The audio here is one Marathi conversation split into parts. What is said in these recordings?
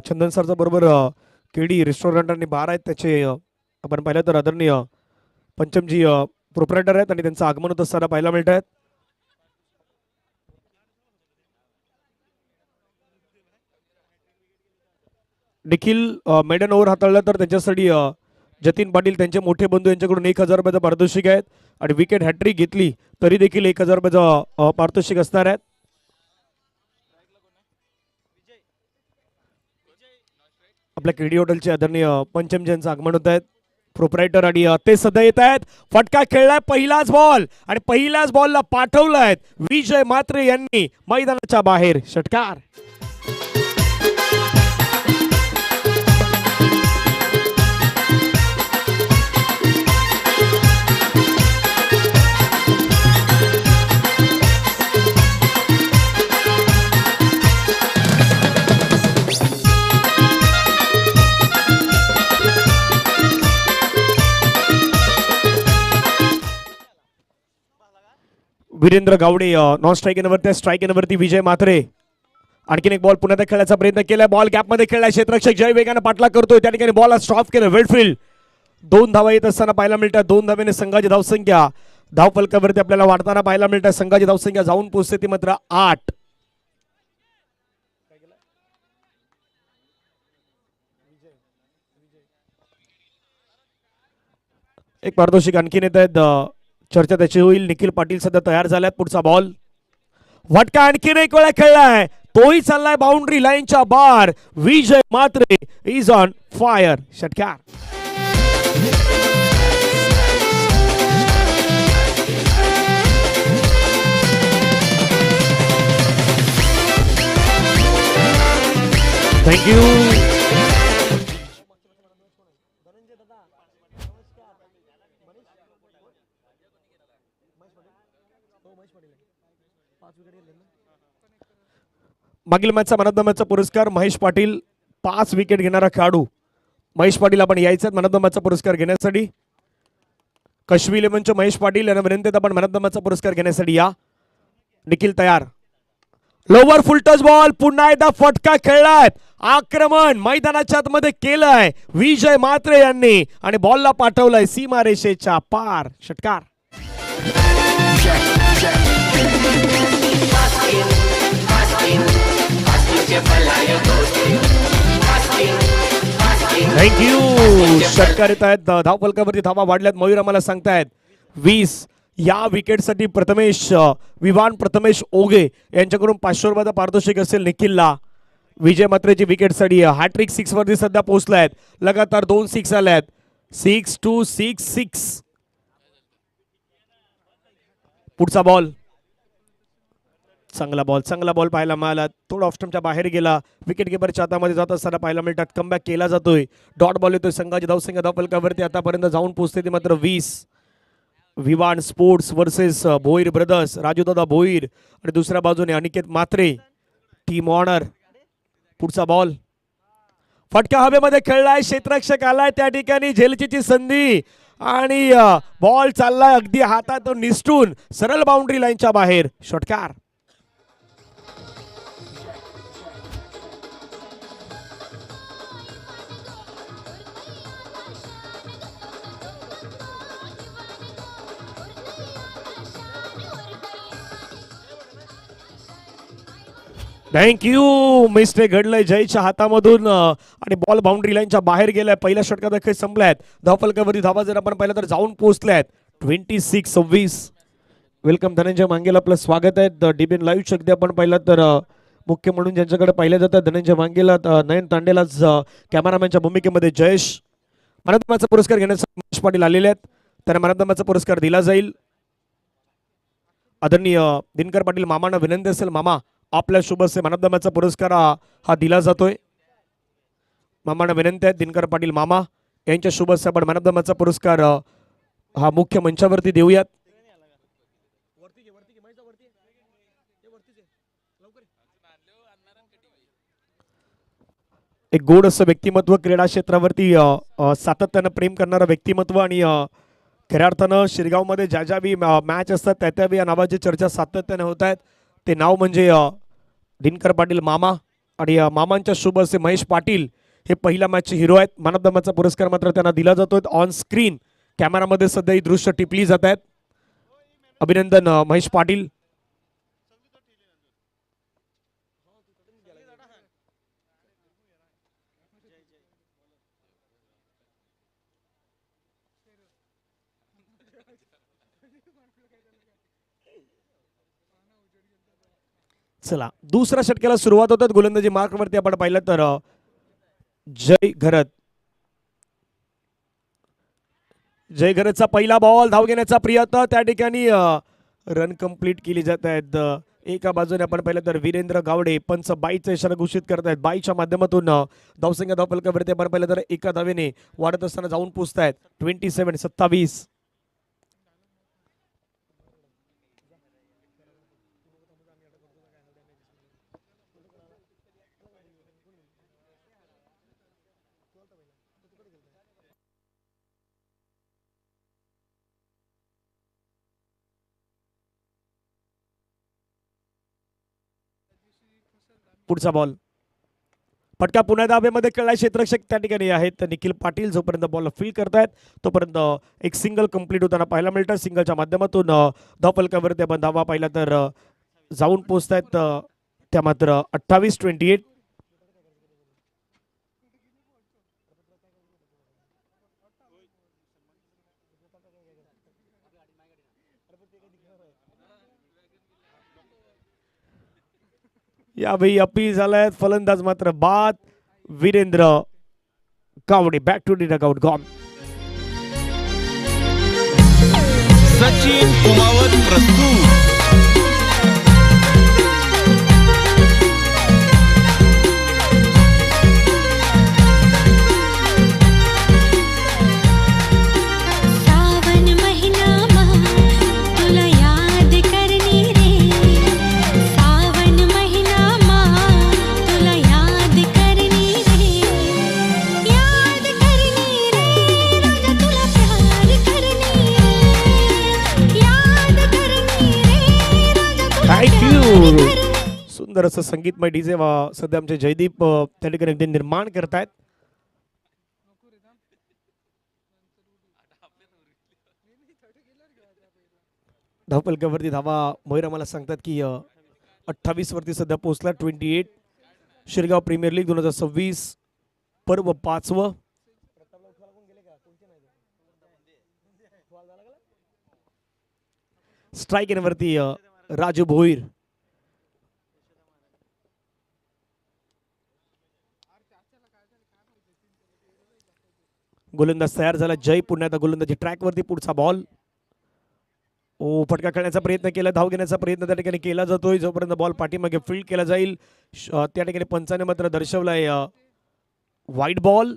चंदन सरचा बरोबर केडी रेस्टॉरंट आणि बार आहेत त्याचे आपण पाहिलं तर आदरणीय पंचमजी प्रोप्रायटर आहेत आणि त्यांचं आगमन होत असताना पाहायला मिळत आहेत. निखिल मेडन ओव्हर हाताळला तर त्यांच्यासाठी जतीन पाटील त्यांचे मोठे बंधू यांच्याकडून 1000 रुपयाचं पारितोषिक आहेत आणि विकेट हॅट्रिक घेतली तरी देखील 1000 रुपयाचं पारितोषिक असणार आहे. आपल्या केडी हॉटेलचे आदरणीय पंचमजी यांचं आगमन होत आहेत प्रोप्रायटर आणि ते सध्या येत आहेत. फटका खेळलाय पहिलाच बॉल आणि पहिल्याच बॉलला पाठवलाय विजय म्हात्रे यांनी मैदानाच्या बाहेर. षटकार. वीरेंद्र गावडे नॉन स्ट्राईक वरती स्ट्राईक वरती विजय म्हात्रे. आणखीन एक बॉल पुन्हा खेळायचा प्रयत्न केलाय. बॉल गॅप मध्ये खेळलाय. क्षेत्ररक्षक जय वेगाने पाठलाग करतोय. त्या ठिकाणी बॉल स्टॉप केलं. वेडफिल्ड 2 धावा येत असताना पाहायला मिळतात. 2 धावेने संघाची धावसंख्या धावफलकावरती आपल्याला वाढताना पाहायला मिळतात. संघाची धावसंख्या जाऊन पोहोचते ती मात्र 8. एक पारितोषिक आणखीन येत आहेत. चर्चा त्याची होईल. निखिल पाटील सध्या तयार झाल्यात. पुढचा बॉल फटका आणखीन एक वेळा खेळलाय. तोही चाललाय बाउंड्री लाईनच्या बार. विजय म्हात्रे इज ऑन फायर. षटकार. थँक्यू. मागील मॅचचा मॅन ऑफ द मॅचचा पुरस्कार महेश पाटील. 5 विकेट घेणारा खेळाडू महेश पाटील आपण यायचं मॅन ऑफ द मॅचचा पुरस्कार घेण्यासाठी. कश्मी 11चे महेश पाटील यांना विनंती आपण मॅन ऑफ द मॅचचा पुरस्कार घेण्यासाठी या. निखिल तयार. लोवर फुल टच बॉल. पुन्हा एकदा फटका खेळलाय. आक्रमण मैदानाच्या आतमध्ये केलंय विजय म्हात्रे यांनी आणि बॉलला पाठवलंय सीमारेषेच्या पार. षटकार. थँक्यू. षटकार येत आहेत. धावफलकावरती धावा वाढल्यात. मयूर आम्हाला सांगतायत 20. या विकेटसाठी प्रथमेश विवान प्रथमेश ओगे यांच्याकडून 500 रुपयाचा पारितोषिक असेल निखिलला. विजय म्हात्रेची विकेटसाठी हॅट्रिक 6 वरती सध्या पोहोचलायत. लगातार 2 6 आल्यात. 6 2 6 6. पुढचा बॉल चांगला बॉल पाहायला मिळाला. थोडा ऑफस्टंपच्या बाहेर गेला. विकेट किपरच्या हातामध्ये जात असताना पाहायला मिळतात. कमबॅक केला जातोय. डॉट बॉल येतोय. संघाची धावसंख्या धावफलकावरती आतापर्यंत जाऊन पोहोचते ती मात्र 20. Vivaan sports versus Bhoir brothers. Rajudada Bhoir आणि दुसऱ्या बाजूने अनिकेत म्हात्रे. Team owner. पुढचा बॉल फटका हवेमध्ये खेळलाय. क्षेत्ररक्षक आलाय त्या ठिकाणी. झेलचीची संधी आणि बॉल चाललाय अगदी हातातून निसटून सरळ बाउंड्री लाईनच्या बाहेर. षटकार. थँक्यू. मिस्टेक घडलंय जयच्या हातामधून आणि बॉल बाउंड्री लाईनच्या बाहेर गेलाय. पहिल्या षटकात खेळ संपल्यात. धावफलकावरती धावा जर आपण पाहिलं तर जाऊन पोहोचल्यात 26-26. वेलकम धनंजय मांगेला आपलं स्वागत आहे. डीबीएन लाईव्ह अगदी आपण पाहिलं तर मुख्य म्हणून ज्यांच्याकडे पाहिलं जातं धनंजय मांगेला, नयन तांडेलाच कॅमेरामॅनच्या भूमिकेमध्ये जयेश. मॅनॉफ पुरस्कार घेण्यासाठी महेश पाटील आलेले आहेत. त्यांना मॅनॉफ पुरस्कार दिला जाईल. आदरणीय दिनकर पाटील मामांना विनंती असेल मामा आपल्या शुभ हस्ते मॅन ऑफ द मॅचचा पुरस्कार हा दिला जातोय. मामांना विनंती आहे दिनकर पाटील मामा यांच्या शुभ हस्ते आपण मॅन ऑफ द मॅचचा पुरस्कार हा मुख्य मंचावरती देऊयात. एक गोड असं व्यक्तिमत्व, क्रीडा क्षेत्रावरती सातत्यानं प्रेम करणारं व्यक्तिमत्व आणि खऱ्या अर्थानं शिरगावमध्ये ज्या ज्या बी मॅच असतात त्या त्या बी या नावाची चर्चा सातत्याने होत आहेत. ते नाव म्हणजे दिनकर पाटील मामा. आणि मामांच्या शुभ असे महेश पाटील हे पहिल्या मॅचचे हिरो आहेत. मॅन ऑफ द मॅचचा पुरस्कार मात्र त्यांना दिला जातोय. ऑन स्क्रीन कॅमेरामध्ये सध्या ही दृश्य टिपली जात आहेत. अभिनंदन महेश पाटील. चला दुसऱ्या षटकाला सुरुवात होतात. गोलंदाजी मार्कवरती आपण पाहिलं तर जय घरत. जय घरतचा पहिला बॉल, धाव घेण्याचा प्रयत्न, त्या ठिकाणी रन कंप्लीट केली जात आहेत. एका बाजूने आपण पाहिलं तर वीरेंद्र गावडे पंच बाईचा इशारा घोषित करत आहेत. बाईच्या माध्यमातून धावसंख्या धावफलकावरती आपण पाहिलं तर एका धावेने वाढत असताना जाऊन पोहोचतायत 27-27. पुढचा बॉल फटका पुन्हा धाब्यामध्ये खेळला. क्षेत्ररक्षक त्या ठिकाणी आहेत निखिल पाटील. जोपर्यंत बॉल फील करतायत तोपर्यंत एक सिंगल कंप्लीट होताना पाहायला मिळतं. सिंगलच्या माध्यमातून धावफलकावरती आपण धावा पाहिला तर जाऊन पोहोचतायत त्या मात्र 28-28. यावेळी अपील झालाय. फलंदाज मात्र बाद. Virendra Gawade back to the dugout gone. Sachin Kumawat प्रस्तुत. सुंदर असं संगीतमय डीजे सध्या आमचे जयदीप त्या ठिकाणी अगदी निर्माण करतायत. धावफलकावरती धावा मोहिर आम्हाला सांगतात की 28 वरती सध्या पोहोचला. 28. शिरगाव प्रीमियर लीग 2026 पर्व 5वं. स्ट्राईक येण्यावरती राजू भोईर. गोलंदाज तयार झाला. जय पुन्हा एकदा गोलंदाजी ट्रॅक वरती. पुढचा बॉल. फटका खेळण्याचा प्रयत्न केला. धाव घेण्याचा प्रयत्न त्या ठिकाणी केला जातोय. जोपर्यंत बॉल पाठीमागे फील्ड केला जाईल त्या ठिकाणी पंचाने मात्र दर्शवलाय वाईट बॉल.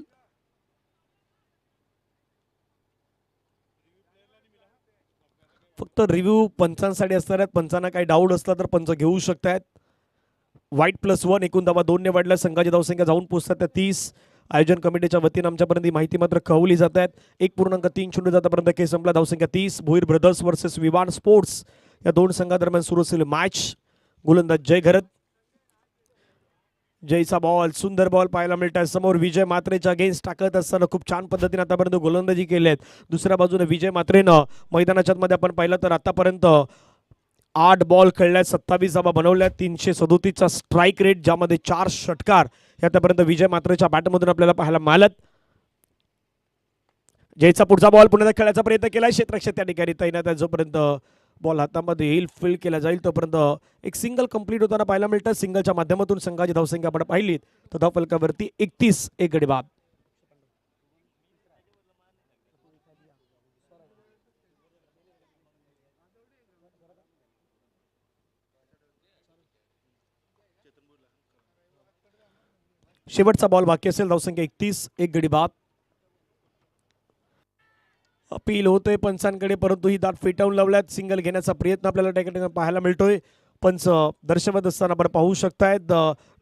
फक्त रिव्ह्यू पंचांसाठी असणार आहेत. पंचांना काही डाऊट असला तर पंच घेऊ शकतात. वाईट +1. एकूण धावा 2 ने वाढल्या. संघाची धावसंख्या जाऊन पोहोचतात त्या 30. आयोजन कमिटीच्या वतीनं आमच्यापर्यंत ही माहिती मात्र कळवली जात आहेत. 1.30 जातापर्यंत खेळ संपला. धावसंख्या 30. Bhoir brothers versus Vivan sports या दोन संघादरम्यान सुरू असलेली मॅच. गोलंदाज जय घरत. जयचा बॉल, सुंदर बॉल पाहायला मिळतात. समोर विजय मात्रेच्या अगेन्स्ट टाकत असताना खूप छान पद्धतीने आतापर्यंत गोलंदाजी केली आहेत. दुसऱ्या बाजूने विजय मात्रेनं मैदानाच्या मध्ये आपण पाहिलं तर आतापर्यंत 8 बॉल खेळल्यात, 27 धावा बनवल्यात, 337चा स्ट्राईक रेट, ज्यामध्ये 4 षटकार हे आतापर्यंत विजय मात्रेच्या बॅटमधून आपल्याला पाहायला मिळालं. जयचा पुढचा बॉल पुन्हा खेळायचा प्रयत्न केलाय. क्षेत्ररक्षक त्या ठिकाणी तैनात आहे. जोपर्यंत बॉल हातामध्ये येईल, फील्ड केला जाईल, तोपर्यंत एक सिंगल कंप्लीट होताना पाहायला मिळतं. सिंगलच्या माध्यमातून संघाची धावसंख्या आपण पाहिली तर धावफलकावरती 31. एक गडी बाद. शेवटचा बॉल बाकी असेल. धावसंख्या 31. एक गडी बाद. अपील होतोय पंचांकडे, परंतु ही दाट फेटाळून लावल्यात. सिंगल घेण्याचा प्रयत्न आपल्याला त्या ठिकाणी पाहायला मिळतोय. पंच दर्शवत असताना आपण पाहू शकतायत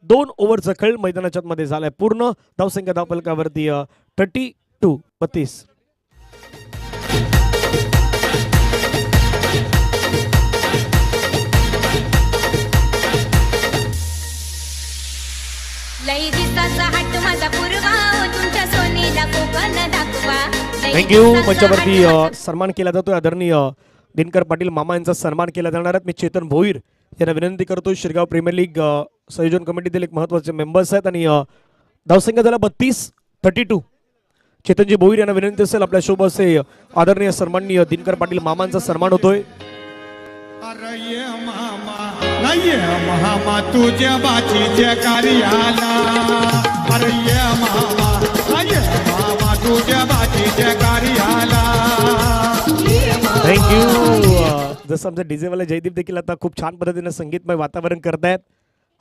2 ओव्हरचा खेळ मैदानाच्या मध्ये झालाय पूर्ण. धावसंख्या धावफलकावरती 32. गुणाचा हट माझा पूर्वा ओ तुमच्या सोनीला कोकण दाखवा लई थँक्यू. गुणाचा मंचावरती हट माझा सन्मान केला जातोय आदरणीय दिनकर पाटील मामा यांचा सन्मान केला जाणार आहे. मी चेतन भोईर यांना विनंती करतो. शिरगाव प्रीमियर लीग संयोजन कमिटीतील एक महत्त्वाचे मेंबर्स आहेत आणि धावसंख्या झाला 32-32. चेतनजी भोईर यांना विनंती असेल आपल्या शोभ असे आदरणीय सन्माननीय दिनकर पाटील मामांचा सन्मान होतोय. अरे ये मामा नाही ये मामा तुझ्या बाचीच्या कार्याला अरे ये मामा नाही ये मामा तुझ्या बाचीच्या कार्याला थँक्यू. जसं आमचे डीजेवाले जयदीप देखील आता खूप छान पद्धतीने संगीतमय वातावरण करतायत.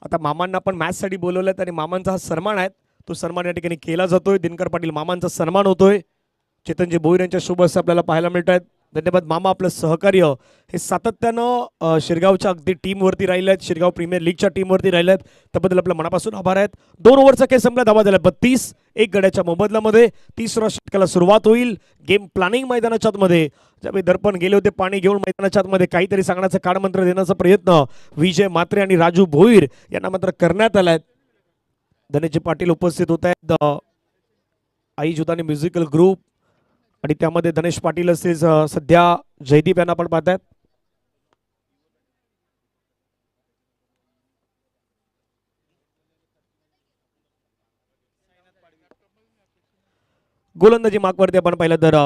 आता मामांना पण मॅचसाठी बोलवलं आणि मामांचा हा सन्मान आहे तो सन्मान या ठिकाणी केला जातोय. दिनकर पाटील मामांचा सन्मान होतोय. चेतनजी भोईर यांच्या शुभ हस्ते आपल्याला पाहायला मिळत आहेत. धन्यवाद मामा. आपलं सहकार्य हे सातत्यानं शिरगावच्या अगदी टीमवरती राहिले आहेत. शिरगाव प्रीमियर लीगच्या टीमवरती राहिले आहेत त्याबद्दल आपल्या मनापासून आभार आहेत. 2 ओव्हरचा खेळ संपला. धावा झाल्या 32. 1 गड्याच्या मोबदल्यामध्ये 3रा षटकाला सुरुवात होईल. गेम प्लॅनिंग मैदानाच्या आतमध्ये ज्यावेळी दर्पण गेले होते पाणी घेऊन मैदानाच्या आतमध्ये काहीतरी सांगण्याचा काळमंत्र देण्याचा प्रयत्न विजय मात्रे आणि राजू भोईर यांना मात्र करण्यात आलाय. धनेजी पाटील उपस्थित होत आहेत. आई जुदानी म्युझिकल ग्रुप आणि त्यामध्ये धनेश पाटील असे सध्या जयदीप यांना आपण पाहतायत. गोलंदाजी मार्कवरती आपण पाहिलं तर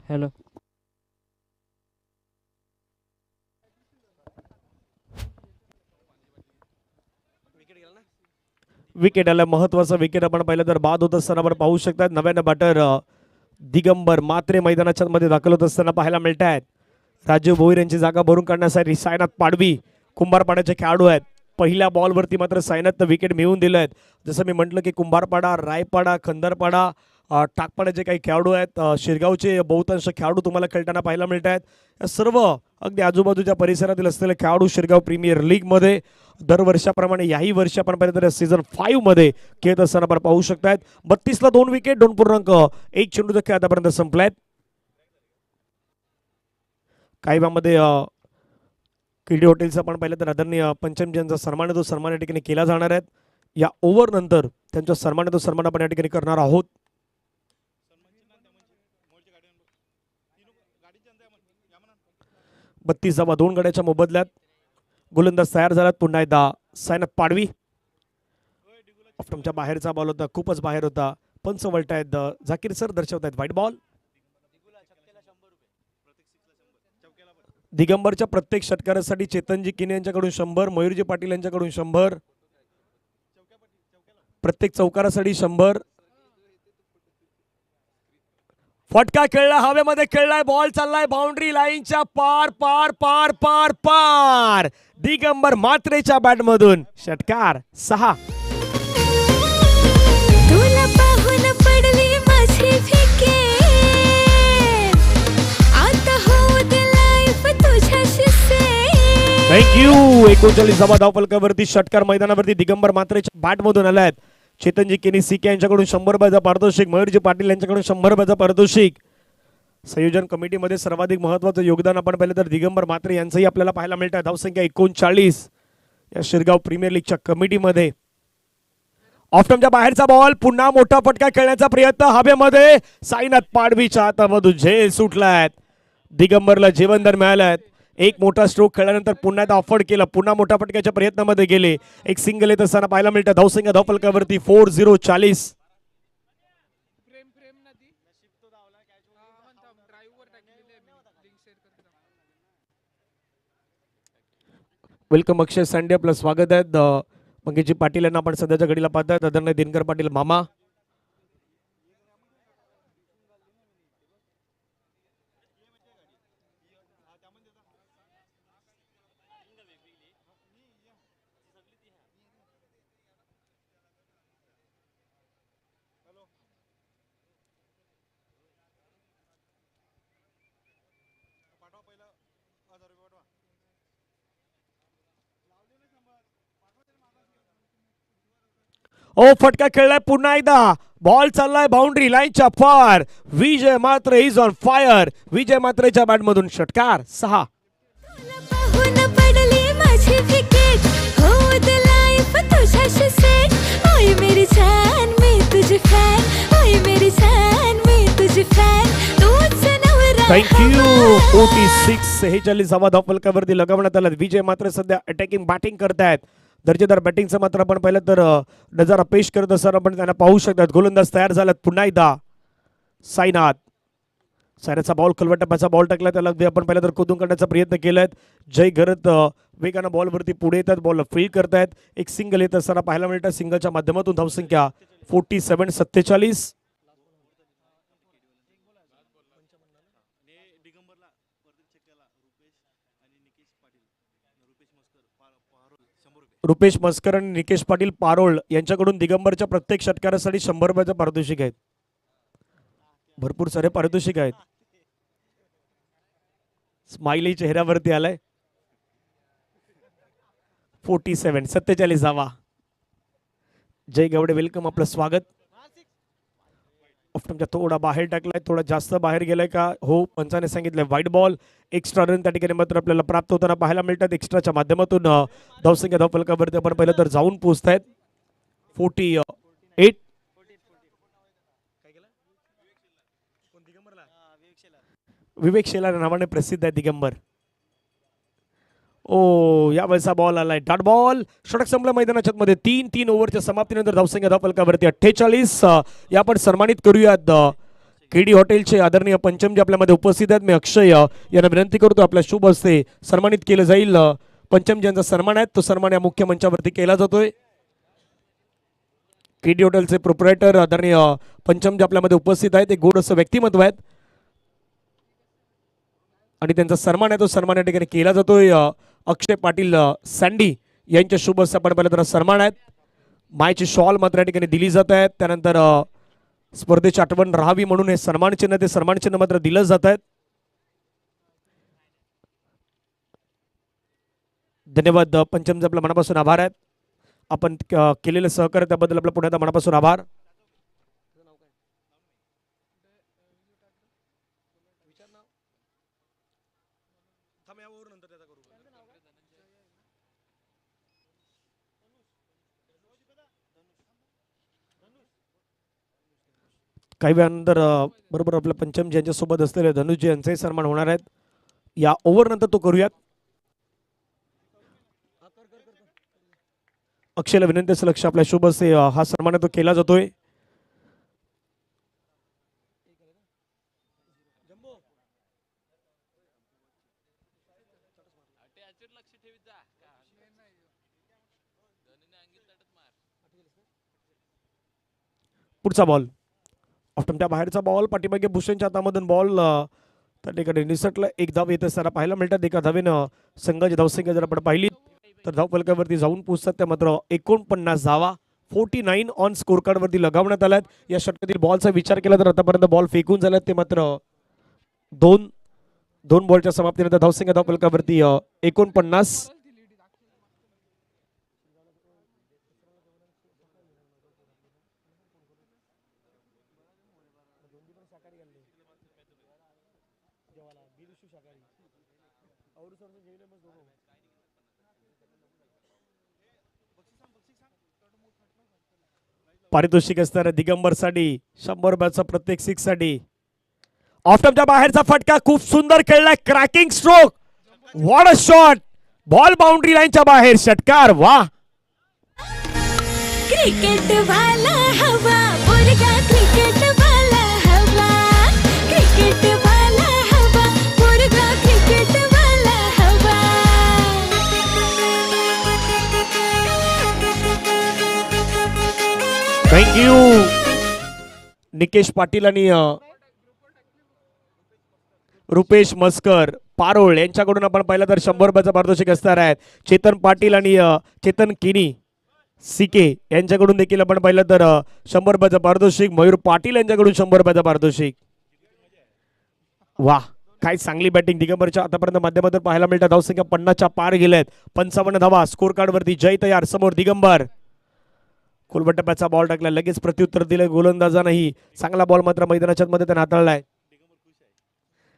हॅलो विकेट आला. महत्वाचा विकेट आपण पाहिलं तर बाद होत असताना आपण पाहू शकतात. नव्यानं बॅटर दिगंबर मात्रे मैदानाच्या मध्ये दाखल होत असताना पाहायला मिळत आहेत. राजू भोईर यांची जागा भरून काढण्यासाठी सायनाथ पाडवी कुंभारपाड्याचे खेळाडू आहेत. पहिल्या बॉलवरती मात्र सायनाथनं विकेट मिळवून दिलं आहेत. जसं मी म्हटलं की कुंभारपाडा, रायपाडा, खंदरपाडा, टाकपाड्याचे काही खेळाडू आहेत. शिरगावचे बहुतांश खेळाडू तुम्हाला खेळताना पाहायला मिळत आहेत. या सर्व अगदी आजूबाजूच्या परिसरातील असलेले खेळाडू शिरगाव प्रीमियर लीगमध्ये दरवर्षाप्रमाणे याही वर्षी आपण पाहिलं तर सीझन 5 मध्ये खेळत असताना आपण पाहू शकतायत. 32ला 2 विकेट 2.1 चेंडूचा खेळ आतापर्यंत संपलाय. काही वेळामध्ये किडी हॉटेलचं आपण पाहिलं तर आदरणीय पंचमजी यांचा सन्मान तो सन्मान या ठिकाणी केला जाणार आहे. या ओव्हर नंतर त्यांचा सन्मान तो सन्मान आपण या ठिकाणी करणार आहोत. बत्तीस धावा 2 गड्याच्या मोबदल्यात. गोलंदाज तयार झाला. पुन्हा एकदा सायनाथ पाडवी. ऑफ्टमच्या बाहेरचा बॉल होता. खूपच बाहेर होता. पंच वळतायत. झाकीर सर दर्शवतायत व्हाईट बॉल. दिगंबरच्या प्रत्येक षटकारासाठी चेतनजी किने यांच्याकडून 100, मयूरजी पाटील यांच्याकडून 100, प्रत्येक चौकारासाठी 100. फटका खेळला. हवेमध्ये खेळलाय. बॉल चाललाय बाउंड्री लाईनच्या पार पार पार पार पार. दिगंबर मात्रेच्या बॅट मधून षटकार 6. तुला पाहून पडली माझी फिके आता होऊ दे लाईफ तुझ्याशी से. थँक्यू. 39 धावा धावफलकावरती षटकार मैदानावरती दिगंबर मात्रेच्या बॅट मधून आलाय. चेतनजी केनी सीके यांच्याकडून 100 रुपयाचा पारितोषिक. मयूरजी पाटील यांच्याकडून 100 रुपयाचा पारितोषिक. संयोजन कमिटीमध्ये सर्वाधिक महत्त्वाचं योगदान आपण पाहिलं तर दिगंबर मात्रे यांचंही आपल्याला पाहायला मिळतं. धावसंख्या 39 या शिरगाव प्रीमियर लीगच्या कमिटीमध्ये. ऑफ्टमच्या बाहेरचा बॉल. पुन्हा मोठा फटका खेळण्याचा प्रयत्न हवेमध्ये. साईनाथ पाडवीच्या हातामधून झेल सुटलाय. दिगंबरला जीवनदान मिळालाय. एक मोठा स्ट्रोक खेळल्यानंतर पुन्हा एकदा ऑफर केलं. पुन्हा मोठ्या फटक्याच्या प्रयत्नामध्ये गेले. एक सिंगल येत असताना पाहायला मिळतं. धावसंख्या धावफलकावरती 40-40. वेलकम अक्षय सांडे. आपलं स्वागत आहे. मंगेशजी पाटील यांना आपण सध्याच्या घडीला पाहतात. आदरणीय दिनकर पाटील मामा. ओ फटका खेळलाय पुन्हा एकदा. बॉल चाललाय बाउंड्री लाईनच्या पार. Vijay Mhatre is on fire. Vijay मात्रेच्या बॅट मधून षटकार 6. पाहून पडली माझी विकेट होत लाईफ तुझ्याशी सेट. ओय मेरी जान मी तुझी फॅन. ओय मेरी जान मी तुझी फॅन. तूच नवरा थँक्यू. 46 46 धाव फलकावरती लगावण्यात आला. विजय मात्र सध्या अटॅकिंग बॅटिंग करतायत. दर्जेदार बॅटिंगचं मात्र आपण पाहिलं तर नजारा पेश करत असताना आपण त्यांना पाहू शकतात. गोलंदाज तयार झालात पुन्हा एकदा. साईनाथ. सायनाचा बॉल खलवट टप्प्याचा बॉल टाकला. त्याला अगदी आपण पाहिलं तर कोदून करण्याचा प्रयत्न केलाय. जय घरत वेगानं बॉलवरती पुढे येतात. बॉल फील्ड करतायत. एक सिंगल येत असताना पाहायला मिळतं. सिंगलच्या माध्यमातून धावसंख्या 47 47. रुपेश मस्कर आणि निकेश पाटील पारोळ यांच्याकडून दिगंबरच्या प्रत्येक षटकारासाठी 100 रुपयाचं पारितोषिक आहेत. भरपूर सारे पारितोषिक आहेत. स्माइली चेहऱ्यावरती आलाय. 47 47 धावा. जय गवडे वेलकम. आपलं स्वागत. ऑफ्टमच्या थोडा बाहेर टाकलाय. थोडा जास्त बाहेर गेलाय का? हो, पंचाने सांगितलंय वाईट बॉल. एक्स्ट्रा रन त्या ठिकाणी मात्र आपल्याला प्राप्त होताना पाहायला मिळतात. एक्स्ट्राच्या माध्यमातून धावसंख्या धावफलकावरती आपण पाहिलं तर जाऊन पोहोचतायत. 48. विवेक शेलार नावाने प्रसिद्ध आहे दिगंबर. ओ या वेळेचा बॉल आलाय. Dot ball. षटक संपलं मैदानाच्या मध्ये. 3 ओव्हरच्या समाप्तीनंतर धावसंख्या धावफलकावरती 48. या आपण सन्मानित करूयात केडी हॉटेलचे आदरणीय पंचम जे आपल्यामध्ये उपस्थित आहेत. मी अक्षय यांना विनंती करतो आपल्या शुभ हस्ते सन्मानित केलं जाईल. पंचम ज्यांचा सन्मान आहे तो सन्मान या मुख्य मंचावरती केला जातोय. केडी हॉटेलचे प्रोप्रायटर आदरणीय पंचम जे आपल्यामध्ये उपस्थित आहेत. एक गोड असं व्यक्तिमत्व आहेत आणि त्यांचा सन्मान आहे तो सन्मान या ठिकाणी केला जातोय. अक्षय पाटील सँडी यांच्या शुभ हस्ते आपण पाहिलं तर सन्मान आहेत. मायची शॉल मात्र या ठिकाणी दिली जात आहेत. त्यानंतर स्पर्धेची आठवण राहावी म्हणून हे सन्मान चिन्ह ते सन्मान चिन्ह मात्र दिलं जात आहेत. धन्यवाद पंचमचे आपल्या मनापासून आभार आहेत. आपण केलेलं सहकार्य त्याबद्दल आपल्या पुन्हा एकदा मनापासून आभार. काही वेळानंतर बरोबर आपल्या पंचम ज्यांच्या सोबत असलेले धनुजी यांचाही सन्मान होणार आहेत. या ओव्हर नंतर तो करूयात. अक्षयला विनंती असेल लक्ष आपल्या शुभ हस्ते हा सन्मान तो केला जातोय. पुढचा बॉल ऑफ्टमच्या बाहेरचा बॉल. पाठीमागे भूषणच्या हातामधून बॉल त्या ठिकाणी निसटला. एक धाव येत असताना पाहायला मिळतात. एका धावेनं संघाची धावसंख्या जर आपण पाहिली तर धावफलकावरती जाऊन पोहोचतात त्या मात्र 49 धावा. 49 ऑन स्कोर कार्ड वरती लगावण्यात आल्यात. या षटकातील बॉलचा विचार केला तर आतापर्यंत बॉल फेकून झाल्यात ते मात्र दोन बॉलच्या समाप्तीनंतर धावसंख्या धावफलकावरती 49. पारितोषिक असणाऱ्या दिगंबर साठी 100 रुपयाचा प्रत्येक 6 साठी. ऑफ्टमच्या बाहेरचा फटका खूप सुंदर खेळलाय. Cracking stroke. What a shot. Ball boundary लाईनच्या बाहेर. षटकार. वा. क्रिकेट वाला हवा मुर्गा. क्रिकेट वाला हवा. क्रिकेट वाला हवा मुर्गा. क्रिकेट वाला हवा. थँक्यू. निकेश पाटील आणि रुपेश मस्कर पारोळ यांच्याकडून आपण पाहिलं तर 100 रुपयाचा पारितोषिक असणार आहे. चेतन पाटील आणि चेतन किनी सीके यांच्याकडून देखील आपण पाहिलं तर 100 रुपयाचा पारितोषिक. मयूर पाटील यांच्याकडून 100 रुपयाचा पारितोषिक. वा, काय चांगली बॅटिंग दिगंबरच्या आतापर्यंत माध्यमातून पाहायला मिळतात. धावसंख्या 50च्या पार गेल्यात. 55 धावा स्कोर कार्ड वरती. जय तयार. समोर दिगंबर. कोलबट्ट्याचा बॉल टाकला, लगेच प्रत्युत्तर दिलं गोलंदाजांनाही. चांगला बॉल मात्र मैदानाच्या मध्ये त्याने हाताळलाय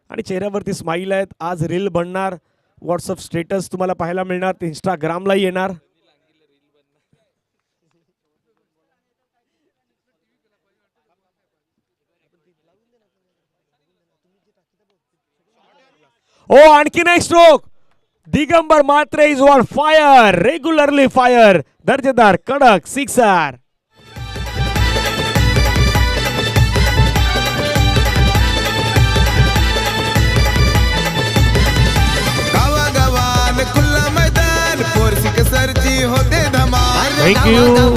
आणि चेहऱ्यावरती स्माईल आहेत. आज रील बनणार, व्हॉट्सअप स्टेटस तुम्हाला पाहायला मिळणार, इंस्टाग्रामला येणार. ओ आणखीन एक stroke. Digambar Mhatre is on fire, regularly fire. दर्जेदार कडक सिक्सर. गावागावान खुल्ला मैदान पोरसिक सरची होते धमाल. थँक्यू.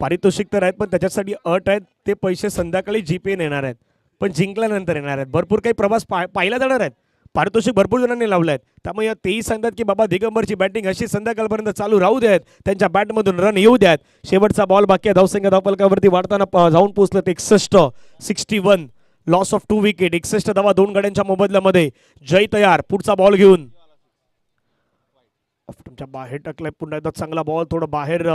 पारितोषिक तर आहेत, पण त्याच्यासाठी अट आहेत. ते पैसे संध्याकाळी जीपे येणार आहेत, पण जिंकल्यानंतर येणार आहेत. भरपूर काही प्रवास पाहिला जाणार आहेत. पारितोषिक भरपूर जणांनी लावलं आहेत. त्यामुळे या तेही सांगतात की बाबा दिगंबरची बॅटिंग अशी संध्याकाळपर्यंत चालू राहू द्यात, त्यांच्या बॅटमधून रन येऊ द्यात. शेवटचा बॉल बाकी आहे. धावसंख्या धावफलकावरती वाढताना जाऊन पोहोचलं ते 61. Loss of 2 wicket. 61 धावा 2 गड्यांच्या मोबदल्यामध्ये. जय तयार पुढचा बॉल घेऊन. तुमच्या बाहेर टाकलाय पुन्हा एकदा चांगला बॉल. थोडं बाहेर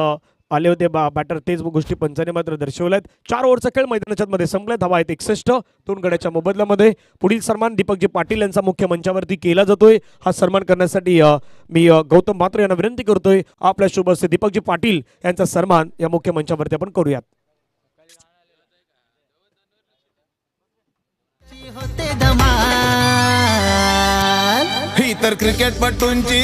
आले होते बॅटर, तेच गोष्टी पंचाने मात्र दर्शवल्यात. 4 ओव्हरचा खेळ मैदानाच्या मध्ये संपलाय. धावा आहेत 61 2 गड्याच्या मोबदल्यामध्ये. पुढील सन्मान दीपकजी पाटील यांचा मुख्य मंचावरती केला जातोय. हा सन्मान करण्यासाठी मी गौतम म्हात्रे यांना विनंती करतोय. आपल्या शुभ हस्ते दीपकजी पाटील यांचा सन्मान या मुख्य मंचावरती आपण करूयात. ही तर क्रिकेटपटूंची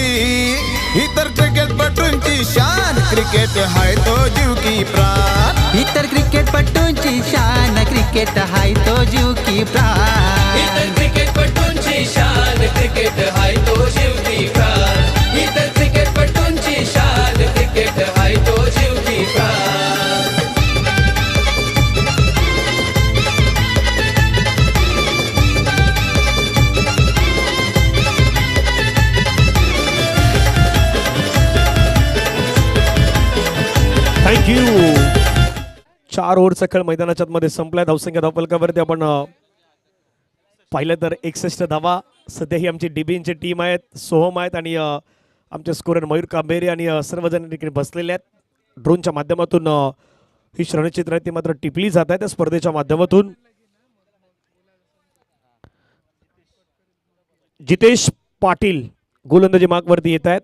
शान. क्रिकेट हाय तो जीव की प्राण. इतर क्रिकेटपटूंची शान. क्रिकेट हाय तो जीव की प्राण. इतर क्रिकेटपटूंची शान. क्रिकेट हाय तो जीव की प्राण. इतर क्रिकेटपटूंची शान. क्रिकेट हाय तो जीव की प्राण. थँक्यू. 4 ओव्हरचा खेळ मैदानाच्या मध्ये संपलाय. धावसंख्या धावफलकावरती आपण पाहिलं तर 61 धावा. सध्या ही आमची डीबीची टीम आहेत, सोहम आहेत आणि आमचे स्कोरर मयूर कांबेरे आणि सर्वजण तिकडे बसलेले आहेत. ड्रोनच्या माध्यमातून ही क्षणचित्र आहेत ती मात्र टिपली जात आहेत त्या स्पर्धेच्या माध्यमातून. जितेश पाटील गोलंदाजी मार्कवरती येत आहेत.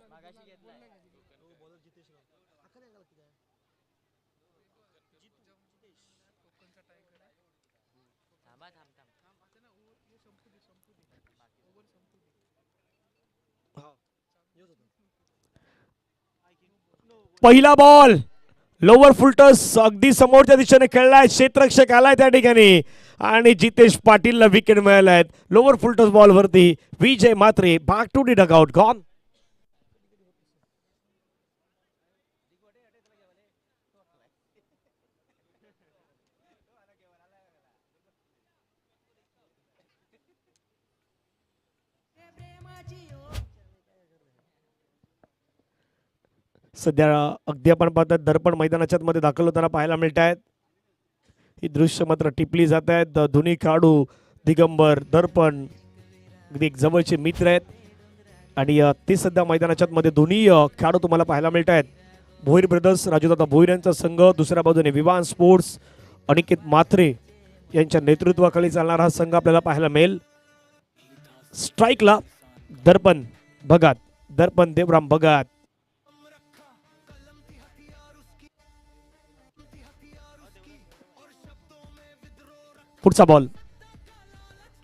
पहिला बॉल लोअर फुलटस अगदी समोरच्या दिशेने खेळलाय. क्षेत्ररक्षक आलाय त्या ठिकाणी आणि जितेश पाटीलला विकेट मिळाल्या आहेत. लोअर फुलटस बॉल वरती Vijay Mhatre back to the dugout gone. सध्या अगदी आपण पाहतात दर्पण मैदानाच्या मध्ये दाखल होताना पाहायला मिळत आहेत. ही दृश्य मात्र टिपली जात आहेत. दोन्ही खेळाडू दिगंबर दर्पण अगदी एक जवळचे मित्र आहेत आणि ते सध्या मैदानाच्या मध्ये दोन्ही खेळाडू तुम्हाला पाहायला मिळत आहेत. भोईर ब्रदर्स राजूदादा भोईर यांचा संघ, दुसऱ्या बाजूने विवान स्पोर्ट्स अनिकेत मात्रे यांच्या नेतृत्वाखाली चालणारा हा संघ आपल्याला पाहायला मिळेल. स्ट्राईकला दर्पण भगात, दर्पण देवराम भगात. पुढचा बॉल.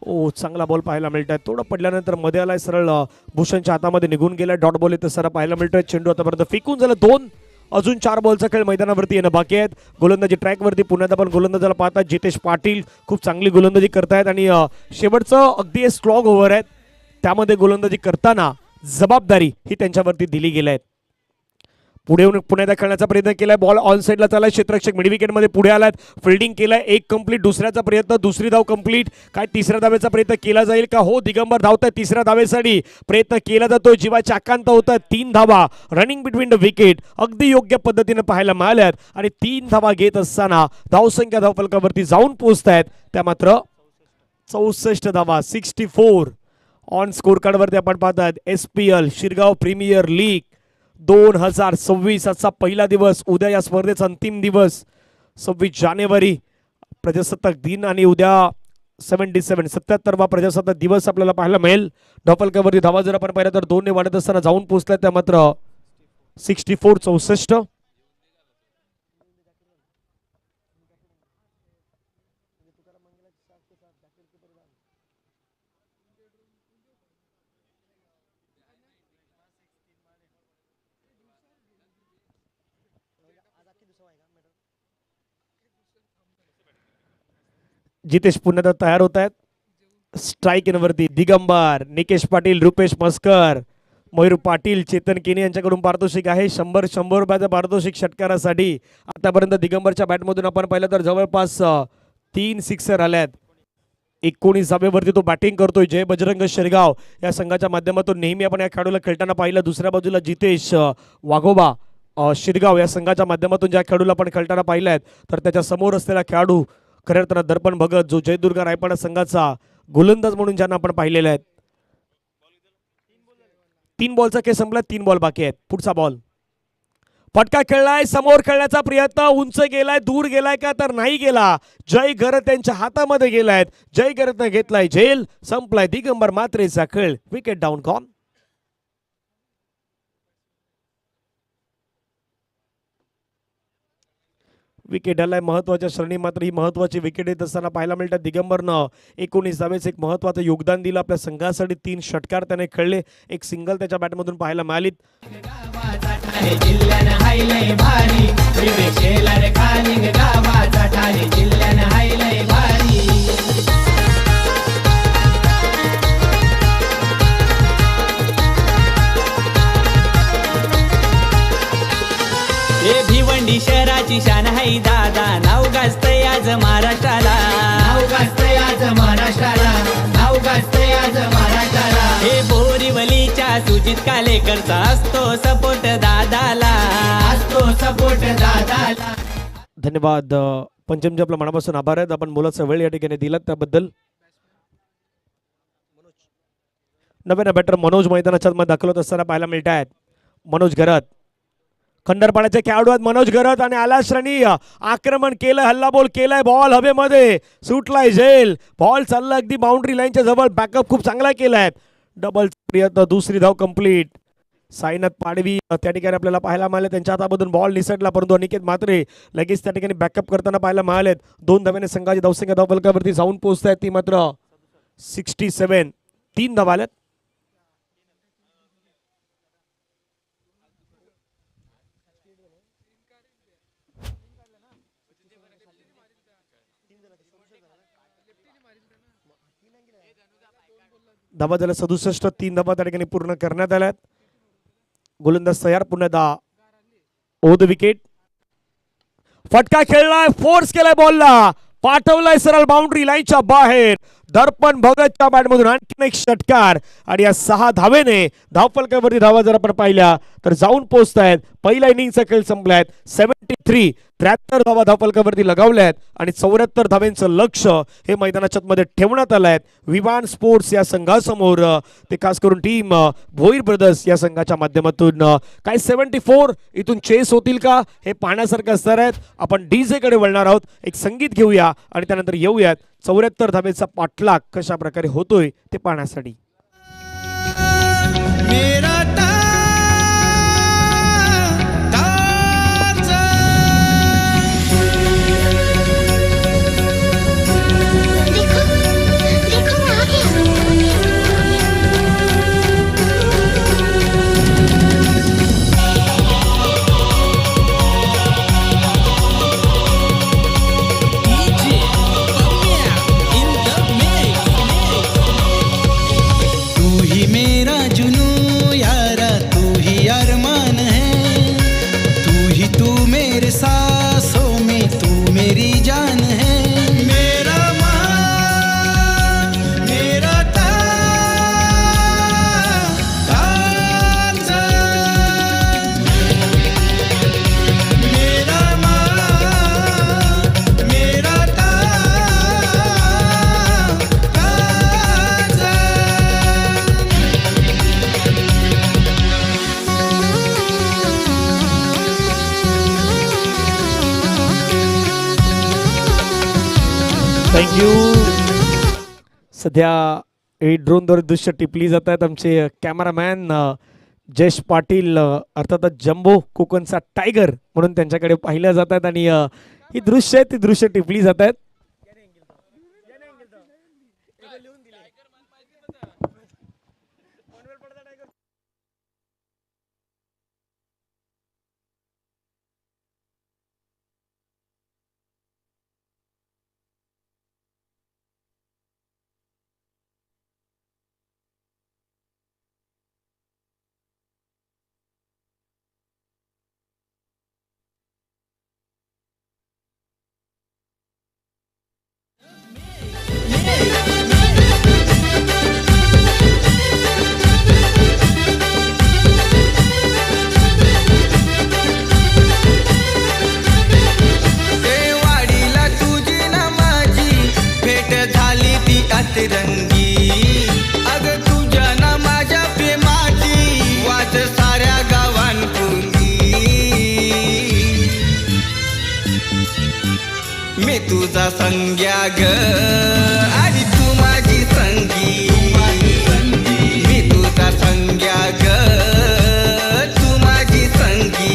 ओ चांगला बॉल पाहायला मिळत आहे. थोडं पडल्यानंतर मध्ये आलाय, सरळ भूषणच्या हातामध्ये निघून गेलाय. डॉट बॉल इथं सर पाहायला मिळतोय. चेंडू आतापर्यंत फेकून झालं 2. अजून 4 बॉलचा खेळ मैदानावरती येणं बाकी आहेत. गोलंदाजी ट्रॅकवरती पुण्यात आपण गोलंदाजाला पाहतात. जितेश पाटील खूप चांगली गोलंदाजी करतायत आणि शेवटचं अगदी स्ट्रॉंग ओव्हर आहेत, त्यामध्ये गोलंदाजी करताना जबाबदारी ही त्यांच्यावरती दिली गेली आहे. पुढे येऊन पुण्यात खेळण्याचा प्रयत्न केलाय. बॉल ऑन साईडला चाललाय. क्षेत्ररक्षक मिड विकेट मध्ये पुढे आलाय. फिल्डिंग केलाय. 1 कंप्लीट. दुसऱ्याचा प्रयत्न, दुसरी धाव कंप्लीट. काय तिसऱ्या धावेचा प्रयत्न केला जाईल का? हो, दिगंबर धावताय. तिसऱ्या धावेसाठी प्रयत्न केला जातोय. जीवाची आकांत होतात. 3 धावा रनिंग बिटवीन द विकेट अगदी योग्य पद्धतीने पाहायला मिळाल्यात आणि 3 धावा घेत असताना धावसंख्या धावफलकावरती जाऊन पोहोचतायत त्या मात्र 64 धावा. 64 ऑन स्कोर कार्डवरती आपण पाहतात. SPL शिरगाव प्रीमियर लीग 2026 आजचा पहिला दिवस, उद्या या स्पर्धेचा अंतिम दिवस 26 जानेवारी प्रजासत्ताक दिन आणि उद्या 77वा प्रजासत्ताक दिवस आपल्याला पाहायला मिळेल. धावफलकावरती धावा जर आपण पाहिल्या तर 2 ने वाढत असताना जाऊन पोहोचल्या त्या मात्र 64-64. जितेश पुन्हा तयार होत आहेत. स्ट्राईक इनवरती दिगंबर, निकेश पाटील, रुपेश मस्कर, मयूर पाटील, चेतन केनी यांच्याकडून पारितोषिक आहे 100 रुपयाचं पारितोषिक षटकारासाठी. आतापर्यंत दिगंबरच्या बॅटमधून आपण पाहिलं तर जवळपास 3 सिक्सर आल्यात. 19 वरती तो बॅटिंग करतोय. जय बजरंग शेरगाव या संघाच्या माध्यमातून नेहमी आपण या खेळाडूला खेळताना पाहिलं. दुसऱ्या बाजूला जितेश वाघोबा शिरगाव या संघाच्या माध्यमातून ज्या खेळाडूला आपण खेळताना पाहिलं तर त्याच्या समोर असलेला खेळाडू खऱ्या अर्थानं दर्पण भगत जो जयदुर्गा रायपाडा संघाचा गोलंदाज म्हणून ज्यांना आपण पाहिलेले आहेत. 3 बॉलचा खेळ संपला, 3 बॉल बाकी आहेत. पुढचा बॉल फटका खेळलाय, समोर खेळण्याचा प्रयत्न, उंच गेलाय, दूर गेलाय का तर नाही गेला. जय गरत यांच्या हातामध्ये गेलाय. जय गरतनं घेतलाय झेल. संपलाय दिगंबर मात्रेचा खेळ. विकेट डाऊन कॉन. विकेट आलाय महत्वाच्या श्रेणी. मात्र ही महत्वाची विकेट येत असताना पाहायला मिळतात दिगंबरनं 19 धावेचं एक महत्वाचं योगदान दिलं आपल्या संघासाठी. 3 षटकार त्याने खेळले, एक सिंगल त्याच्या बॅटमधून पाहायला मिळाली. हे भिवंडी शहराची शान आहे दादा, नाव गाजतंय आज महाराष्ट्राला, नाव गाजतंय आज महाराष्ट्राला, नाव गाजतंय आज महाराष्ट्राला. हे बोरिवलीच्या सुजित कालेकरचा असतो सपोर्ट दादाला, असतो सपोर्ट दादाला. धन्यवाद पंचमजी, आपल्या मनापासून आभार आहेत. आपण बोलायचा वेळ या ठिकाणी दिला त्याबद्दल. नव्यानं बॅटर मनोज मैदानाच्या मध्ये दाखल होत असताना पाहायला मिळत आहेत. मनोज घरत खंडरपाड्याचे खेळाडू आहेत. मनोज घरत आणि आला श्रेणी आक्रमण केलं, हल्लाबोल केलाय, बॉल हवेमध्ये सुटलाय झेल. बॉल चालला अगदी बाउंड्री लाईनच्या जवळ. बॅकअप खूप चांगला केलाय. डबल प्रयत्न, दुसरी धाव कंप्लीट. साईनाथ पाडवी त्या ठिकाणी आपल्याला पाहायला मिळाले. त्यांच्या हातामधून बॉल निसटला, परंतु अनिकेत मात्रे लगेच त्या ठिकाणी बॅकअप करताना पाहायला मिळालेत. 2 धाव्याने संघाची धावसंख्या धावफलकावरती जाऊन पोहोचत आहेत ती मात्र 67. 3 धावा आल्यात. धावा झाल्या 67. 3 धावा त्या ठिकाणी पूर्ण करण्यात आल्यात. गोलंदाज तयार. पुन्हा ओद विकेट. फटका खेळलाय, फोर्स केलाय, बॉलला पाठवलाय सरळ बाउंड्री लाईनच्या बाहेर. दर्पण भगतच्या बॅटमधून आणखी एक षटकार आणि या 6 धावेने धावफलकावरती धावा जर आपण पाहिल्या तर जाऊन पोहोचतायत. पहिल्या इनिंगचा खेळ संपलाय. 73 धावा धावफलकावरती लगावल्यात आणि 74 धाव्यांचं लक्ष हे मैदानाच्या मध्ये ठेवण्यात आलंय. विवान स्पोर्ट्स या संघासमोर, ते खास करून टीम भोईर ब्रदर्स या संघाच्या माध्यमातून. काय 74 इथून चेस होतील का हे पाहण्यासारखं असणार आहेत. आपण डीजे कडे वळणार आहोत. एक संगीत घेऊया आणि त्यानंतर येऊयात 74 धावेचा पाठलाग कशा प्रकारे होतोय ते पाहण्यासाठी. मेरा मेरा जुनू या थँक्यू. सध्या हे ड्रोनद्वारे दृश्य टिपली जात आहेत. आमचे कॅमेरामॅन जयेश पाटील अर्थातच जम्बो कोकणचा टायगर म्हणून त्यांच्याकडे पाहिल्या जात आहेत आणि ही दृश्य आहेत ती दृश्य टिपली जात आहेत. वाडीला तुझी ना माझी भेट झाली ती अतिरंगी. अग तुझ्या ना माझ्या प्रेमाची वाच साऱ्या गावांपुंगी. मी तुझा संग्या ग आणि तू माझी संगी. मी तुझा संग्या ग तू माझी संगी.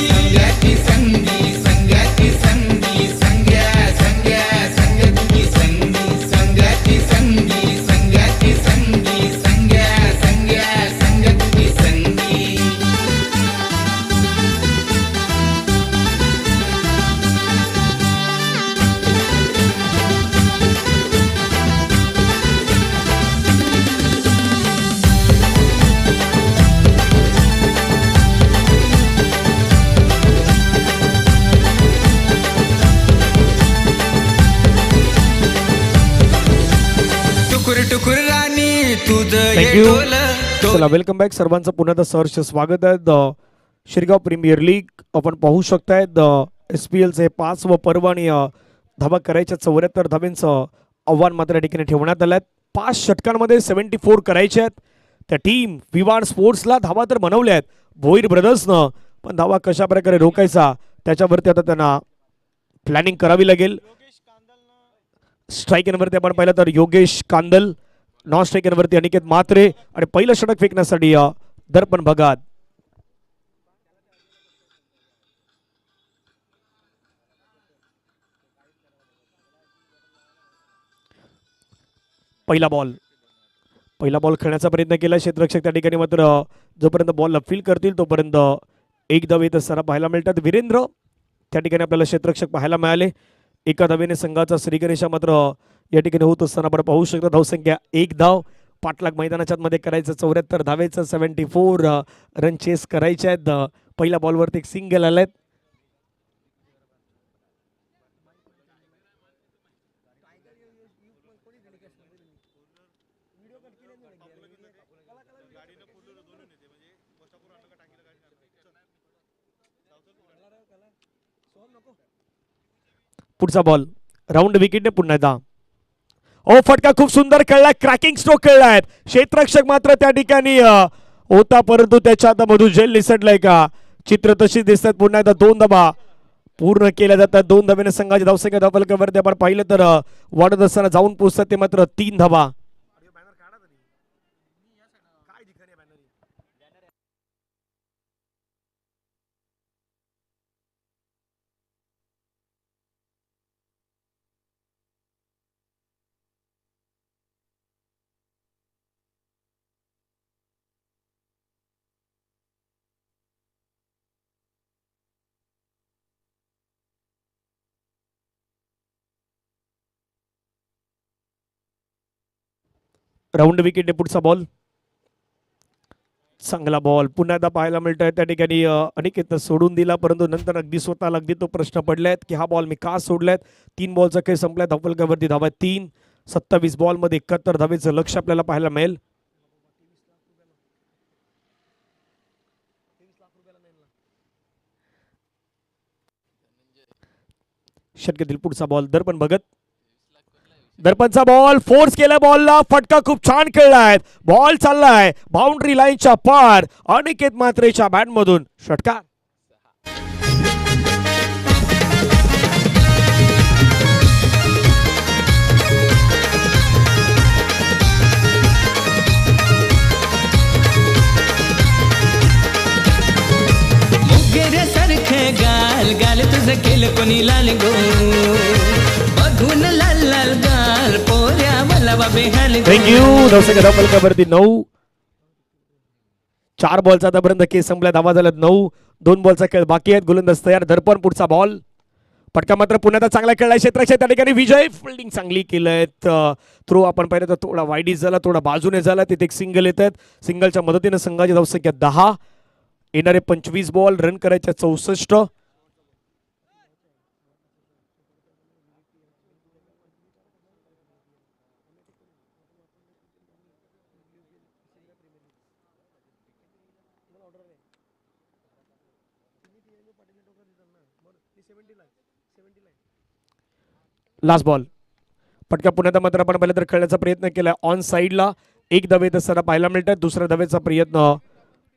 संग्याची संगी संग्याची संगी संग्या संग्या संग तुझी संगी. संग्याची संगी संग्याची संगी संग्या संग्या संग तुझी संगी. टुकुर टुकुर राणी तुझं हे थँक्यू. डोलं चला वेलकम बॅक सर्वांचं पुन्हा एकदा सहर्ष स्वागत आहे. शिरगाव प्रीमियर लीग आपण पाहू शकतायत. SPLचं हे 5वं पर्व आणि धावा करायच्या 74 धावांचं आव्हान मात्र या ठिकाणी ठेवण्यात आलं आहे. 5 षटकांमध्ये 74 करायचे आहेत. त्या टीम विवान स्पोर्ट्सला धावा तर बनवल्या आहेत भोईर ब्रदर्सनं, पण धावा कशा प्रकारे रोखायचा त्याच्यावरती आता त्यांना प्लॅनिंग करावी लागेल. स्ट्राईक एनवरती आपण पाहिलं तर योगेश कांदल, नॉन स्ट्राईक एनवरती अनिकेत म्हात्रे आणि पहिलं षटक फेकण्यासाठी दर्पण भगात. पहिला बॉल खेळण्याचा प्रयत्न केला क्षेत्ररक्षक त्या ठिकाणी, मात्र जोपर्यंत बॉल अपफील करतील तोपर्यंत एक धाव येत असताना पाहायला मिळतात. वीरेंद्र त्या ठिकाणी आपल्याला क्षेत्ररक्षक पाहायला मिळाले. एका धावेने संघाचा श्रीगणेशा मात्र या ठिकाणी होत असताना आपण पाहू शकतो. धावसंख्या 1 धाव. पाठलाग मैदानाच्या मध्ये करायचं 74 धावेचं 74 रन चेस करायचे आहेत. पहिल्या बॉलवरती एक सिंगल आलेत. पुढचा बॉल राऊंड विकेटने पुन्हा एकदा. ओ फटका खूप सुंदर खेळलाय, क्रॅकिंग स्ट्रोक खेळलाय. क्षेत्ररक्षक मात्र त्या ठिकाणी होता, परंतु त्याच्या हातामधून जेल निसटलाय का चित्र तशीच दिसतात. पुन्हा एकदा 2 धावा पूर्ण केल्या जातात. 2 धावेने संघाची धावसंख्या धावफलकावरती आपण पाहिलं तर वाढत असताना जाऊन पोहोचतात ते मात्र 3 धावा. राऊंड विकेट पुढचा बॉल, चांगला बॉल पुन्हा एकदा पाहायला मिळतोय. त्या ठिकाणी अनिकेतनं सोडून दिला, परंतु नंतर अगदी स्वतःला अगदी तो प्रश्न पडलाय की हा बॉल मी का सोडलाय. 3 बॉलचा खेळ संपलाय. धावफलकावरती धावा 3. 27 बॉलमध्ये 71 धावेचं लक्ष आपल्याला पाहायला मिळेल. षटकातील पुढचा बॉल दर्पण भगत. दर्पणचा बॉल फोर्स केला, बॉलला फटका खूप छान खेळलाय. बॉल चाललाय बाउंड्री लाईनच्या पार. अनिकेत म्हात्रेच्या बॅट मधून षटकार. तुझं केलं कोणी लाल गो बघून लाल लाल गाल पोऱ्या मला बाबे हाल गो. थँक्यू. धावसंख्या धावफलकावरती 9. 4 बॉलचा आतापर्यंत केस संपला. धावा झाल्यात 9. 2 बॉलचा खेळ बाकी आहेत. गोलंदाज तयार. दर्पण पुढचा बॉल. फटका मात्र पुण्याचा चांगला खेळलाय क्षेत्राच्या त्या ठिकाणी विजय. फिल्डिंग चांगली केलंय. थ्रो आपण पाहिलं तर थोडा वाईडीच झाला, थोडा बाजूने झाला. तिथे एक सिंगल येत आहेत. सिंगलच्या मदतीने संघाची धावसंख्या 10. येणारे 25 बॉल, रन करायचे 64. Last ball. पटका पुण्यात मात्र आपण पाहिलं तर खेळण्याचा प्रयत्न केला ऑन साईडला. एक धावेत असताना पाहायला मिळतात. दुसऱ्या धावेचा प्रयत्न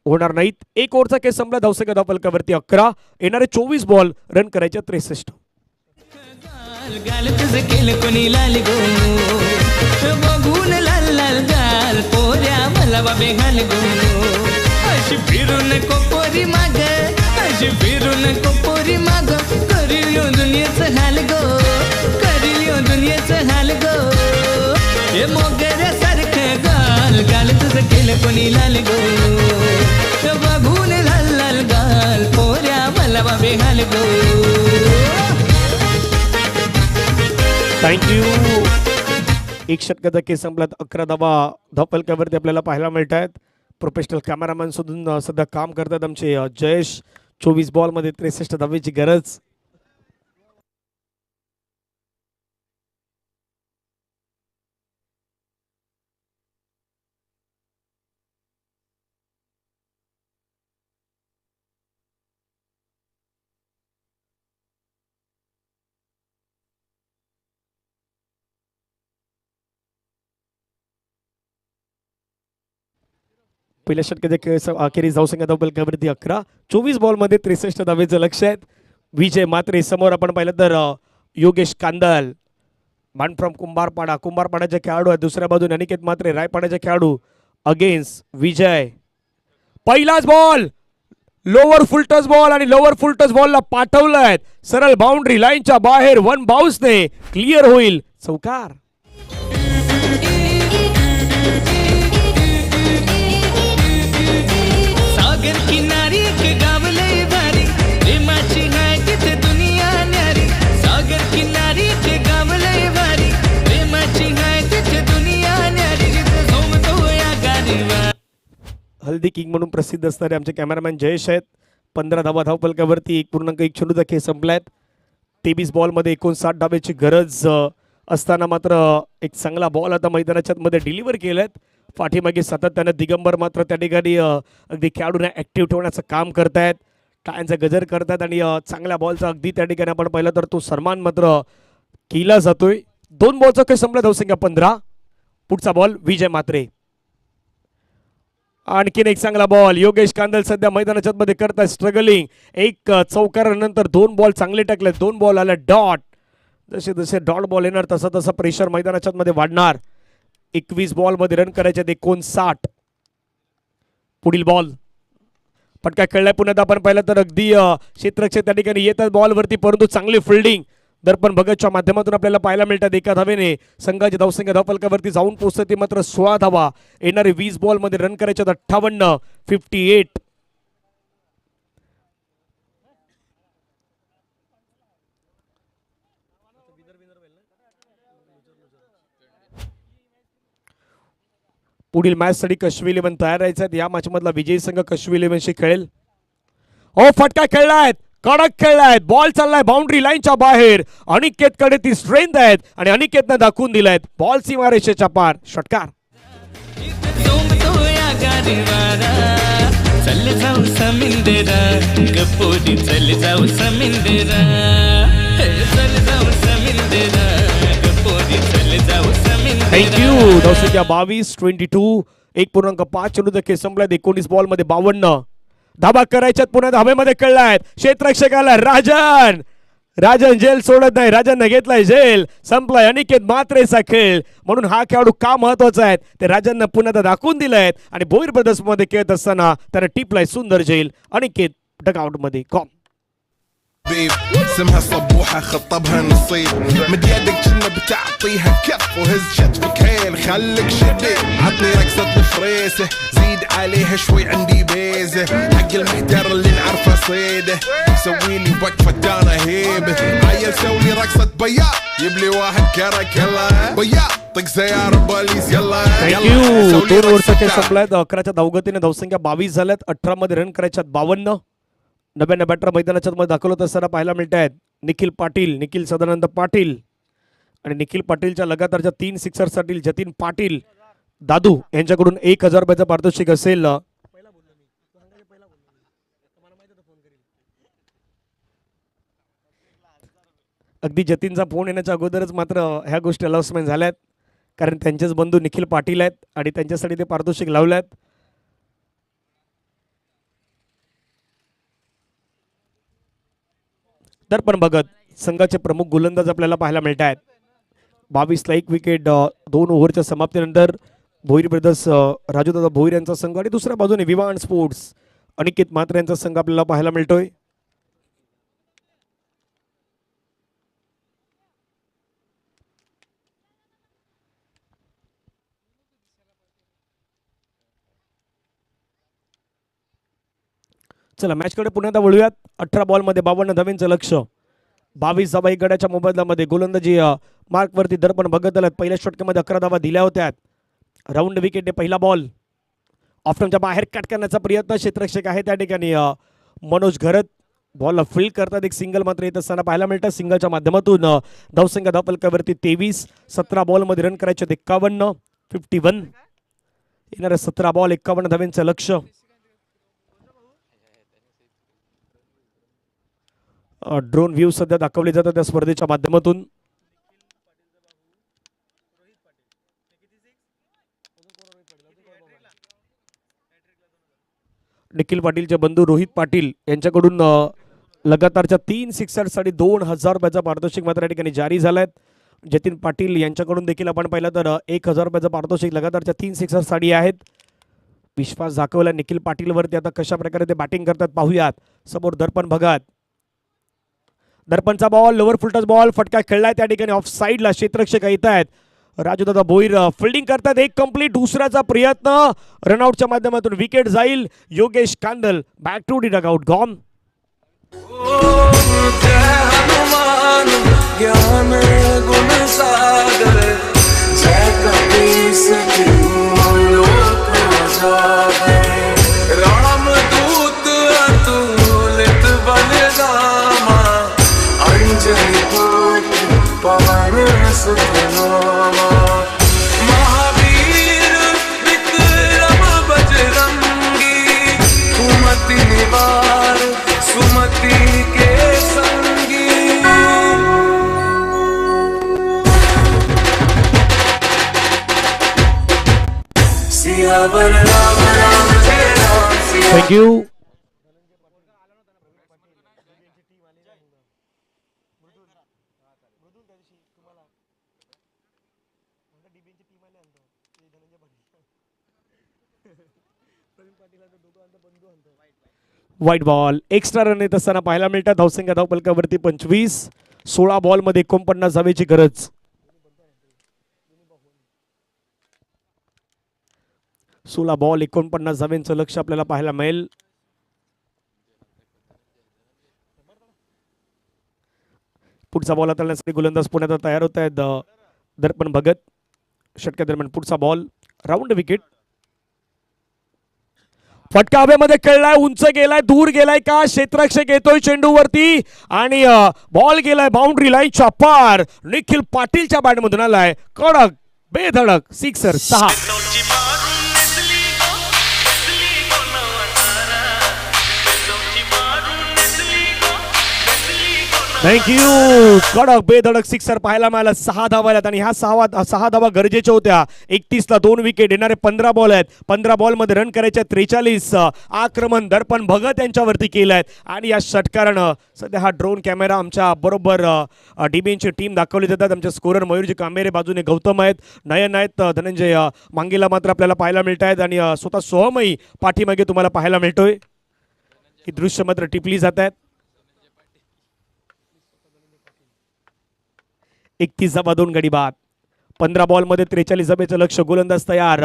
होणार नाहीत. 1 ओव्हरचा केस संपला. धावसंख्या धावफलकावरती 11. येणारे 24 बॉल, रन करायचे 63. गाल तुझं केलं कोणी लाल गो बघून लाल लाल गाल पोऱ्या मला बाबे हाल गो. अशी फिरू नको पोरी माग, अशी फिरू नको पोरी माग. करील यो दुनियेचं हाल गो, करील यो दुनियेचं हाल गो. हे मोगऱ्यासारखं गाल गाल तुझं केलं कोणी लाल गो बघून लाल लाल गाल पोऱ्या मला बाबे हाल गो. थँक्यू. 1 षटकाचा केस संपलात. 11 धावा धावफलकावरती आपल्याला पाहायला मिळत आहेत. प्रोफेशनल कॅमेरामॅन शोधून सध्या काम करतात आमचे जयेश. 24 बॉलमध्ये 63 धावेची गरज. पहिल्या षटकाच्या अखेरीस धावसंख्या धावफलकावरती 11. 24 बॉलमध्ये 63 धावेचं लक्ष आहेत. विजय मात्रे समोर आपण पाहिलं तर योगेश कांदल मान फ्रॉम कुंभारपाडा. कुंभारपाड्याचे खेळाडू आहेत. दुसऱ्या बाजूने अनिकेत मात्रे रायपाड्याचे खेळाडू. अगेन्स्ट विजय. पहिलाच बॉल लोअर फुलटच बॉल आणि लोअर फुलटच बॉलला पाठवलंय सरळ बाउंड्री लाईनच्या बाहेर. 1 बाउन्सने क्लिअर होईल. चौकार. सागर किनारी एक गाव लय भारी प्रेमाची हाय तिथे दुनिया न्यारी. सागर किनारी एक गाव लय भारी प्रेमाची हाय तिथे दुनिया न्यारी. जिथे झोमतो या गाडीवर. हल्दी किंग म्हणून प्रसिद्ध असणारे आमचे कॅमेरामॅन जयेश आहेत. 15 धावा धावफलकावरती 1.1 चेंडूचा खेळ संपलायत. 23 बॉलमध्ये 59 धावेची गरज असताना मात्र एक चांगला बॉल आता मैदानाच्या मध्ये डिलिव्हर केलाय. पाठीमागे सातत्यानं दिगंबर मात्र त्या ठिकाणी अगदी खेळाडूंना ऍक्टिव्ह ठेवण्याचं काम करतायत. टाळ्यांचा गजर करतात आणि चांगल्या बॉलचा अगदी त्या ठिकाणी आपण पाहिलं तर तो सन्मान मात्र केला जातोय. 2 बॉलचा खेळ संपला. धावसंख्या 15. पुढचा बॉल विजय मात्रे. आणखीन एक चांगला बॉल. योगेश कांदल सध्या मैदानाच्या मध्ये करताय स्ट्रगलिंग. एक चौकारानंतर 2 बॉल चांगले टाकले. 2 बॉल आले डॉट. जसे जसे डॉट बॉल येणार तसा तसा प्रेशर मैदानाच्या मध्ये वाढणार. 21 बॉलमध्ये रन करायचे 59. पुढील बॉल. पटका खेळलाय पुण्यात आपण पाहिलं तर अगदी क्षेत्ररक्षक त्या ठिकाणी येतात बॉलवरती परंतु चांगली फिल्डिंग दर्पण भगतच्या माध्यमातून आपल्याला पाहायला मिळतात. एका धावेने संघाची धावसंख्या धावफलकावरती जाऊन पोहोचते ती मात्र 16 धावा. येणारे 20 बॉलमध्ये रन करायचे 58. 58. पुढील मॅच साठी कश्मीर 11 तयार राहायचं. या मॅच मधला विजयी संघ कश्मीर 11शी खेळेल. ओ फटका खेळलाय. कडक खेळलाय. बॉल चाललाय बाउंड्री लाईनच्या बाहेर. अनिकेतकडे ती स्ट्रेंथ आहेत आणि अनिकेतनं दाखवून दिलाय बॉल सीमारेषेच्या पार. षटकार. चल जाऊ समिंदरा गपोरी चल जाऊ समिंदरा चल जाऊ समिंदरा गपोरी चल जाऊ समिंदरा. थँक्यू. धावसंख्या 22. 22. 1.5 चेंडूचा खेळ संपलाय. 19 बॉल मध्ये 52 धाबा करायच्यात. पुण्यात हवेमध्ये खेळलाय. क्षेत्ररक्षकाला राजन. राजन झेल सोडत नाही. राजनने घेतलाय झेल. संपलाय अनिकेत मात्रेचा खेळ. म्हणून हा खेळाडू का महत्वाचा आहे ते राजननं पुन्हा दाखवून दिलाय आणि भोईर ब्रदर्स मध्ये खेळत असताना त्याने टिपलाय सुंदर झेल. अनिकेत डगआउट मध्ये कॉम. بيب اسمها صبوحة خطبها نصيب مد يدك كنا بتعطيها كف وهز شتفك حيل خليك شديد عطني رقصة الفريسة زيد عليها شوي عندي بيزة حق المحتار اللي نعرفه صيده سوي لي وقفة دانا هيبة عيل سوي رقصة بياض يبلي واحد كرك يلا بياض طق سيارة بوليس يلا थँक्यू. 2 ओव्हरचा खेळ संपलाय. 11च्या धावगतीने धावसंख्या 22 झाल्यात. 18 मध्ये रन करायच्यात 52. 99 बॅटर मैदानाच्या मध्ये दाखल होत असताना पाहायला मिळत आहेत निखिल पाटील, निखिल सदानंद पाटील आणि निखिल पाटीलच्या लगातारच्या 3 सिक्सरसाठी जतीन पाटील दादू यांच्याकडून 1000 रुपयाचं पारितोषिक असेल. अगदी जतीनचा फोन येण्याच्या अगोदरच मात्र ह्या गोष्टी अनाउन्समेंट झाल्यात, कारण त्यांचेच बंधू निखिल पाटील आहेत आणि त्यांच्यासाठी ते पारितोषिक लावल्यात. तर पण बघत संघाचे प्रमुख गोलंदाज आपल्याला पाहायला मिळत आहेत. 22ला 1 विकेट 2 ओव्हरच्या समाप्तीनंतर भोईर ब्रदर्स राजूदादा भोईर यांचा संघ आणि दुसऱ्या बाजूने विवान स्पोर्ट्स अनिकेत मात्रे यांचा संघ आपल्याला पाहायला मिळतोय. चला मॅचकडे पुन्हा वळूयात. 18 बॉलमध्ये 52 धावांचं लक्ष. 22 धावा 1 गड्याच्या मोबदल्यामध्ये गोलंदाजी मार्कवरती दर्पण बघत आल्यात. पहिल्या षटकामध्ये 11 धावा दिल्या होत्या. राऊंड विकेटने पहिला बॉल ऑफस्टंपच्या बाहेर कट करण्याचा प्रयत्न. क्षेत्ररक्षक आहे त्या ठिकाणी मनोज घरत बॉल फील्ड करतात. एक सिंगल मात्र येत असताना पाहायला मिळतं. सिंगलच्या माध्यमातून धावसंख्या धावफलकावरती 23. 17 बॉलमध्ये रन करायचे 51. 51 येणाऱ्या 17 बॉल 51 धावांचं लक्ष. ड्रोन व्ह्यू सध्या दाखवले जातात त्या स्पर्धेच्या माध्यमातून. निखिल पाटीलचे बंधू रोहित पाटील यांच्याकडून लगातारच्या 3 सिक्सरसाठी 2000 रुपयाचा पारितोषिक मात्र या ठिकाणी जारी झालाय. जतीन पाटील यांच्याकडून देखील आपण पाहिलं तर 1000 रुपयाचं पारितोषिक लगातारच्या 3 सिक्सरसाठी आहेत. विश्वास दाखवला निखिल पाटीलवरती. आता कशा प्रकारे ते बॅटिंग करतात पाहूयात. समोर दर्पण भगत. दर्पणचा बॉल लोअर फुलटच बॉल फटका खेळलाय त्या ठिकाणी ऑफ साईडला. क्षेत्ररक्षक येत आहेत. राजूदादा भोईर फिल्डिंग करतात. एक कंप्लीट दुसऱ्याचा प्रयत्न रनआउटच्या माध्यमातून विकेट जाईल. Yogesh Kandal back to the dugout gone. Hanuman ज्ञान गुण सागर जय कपीस लोक जागर रामदूत अतुलित बलधामा अंजनी पुत्र पवन सुतनामा महावीर विक्रम बजरंगी कुमति निवार सुमति के संगी सियावर राम राम जय Ram Siya. Thank you. White ball extra run येत असताना पाहायला मिळतात. धावसंख्या धावफलकावरती 25. 16 बॉलमध्ये 49 धावेची गरज. 16 बॉल 49 धावेंचं लक्ष आपल्याला पाहायला मिळेल. पुढचा बॉल हाताळण्यासाठी गोलंदाज पुण्यात तयार होत आहेत. दर्पण भगत. षटका दरम्यान पुढचा बॉल राऊंड विकेट. फटका हवेमध्ये खेळलाय. उंच गेलाय. दूर गेलाय का. क्षेत्ररक्षक येतोय चेंडूवरती आणि बॉल गेलाय बाउंड्री लाईनच्या पार. निखिल पाटीलच्या बॅटमधून आलाय कडक बेधडक सिक्सर. 6. थँक्यू. कडक बेधडक सिक्सर पाहायला मिळाला. 6 धावा आल्यात आणि ह्या 6 धावा गरजेच्या होत्या. 31ला 2 विकेट. येणारे 15 बॉल आहेत. 15 बॉलमध्ये रन करायचे 43. आक्रमण दर्पण भगत यांच्यावरती केलं आहे आणि या षटकारानं सध्या हा ड्रोन कॅमेरा आमच्या बरोबर डीबीएनची टीम दाखवली जातात. आमचे स्कोरर मयूरजी कांबेरे बाजूने गौतम आहेत. नयन आहेत. धनंजय मांगेला मात्र आपल्याला पाहायला मिळत आहेत आणि स्वतः सोहमही पाठीमागे तुम्हाला पाहायला मिळतोय. ही दृश्य मात्र टिपली जात आहेत. 31 गडी बाद. 15 बॉलमध्ये 43 धाब्याचं लक्ष. गोलंदाज तयार.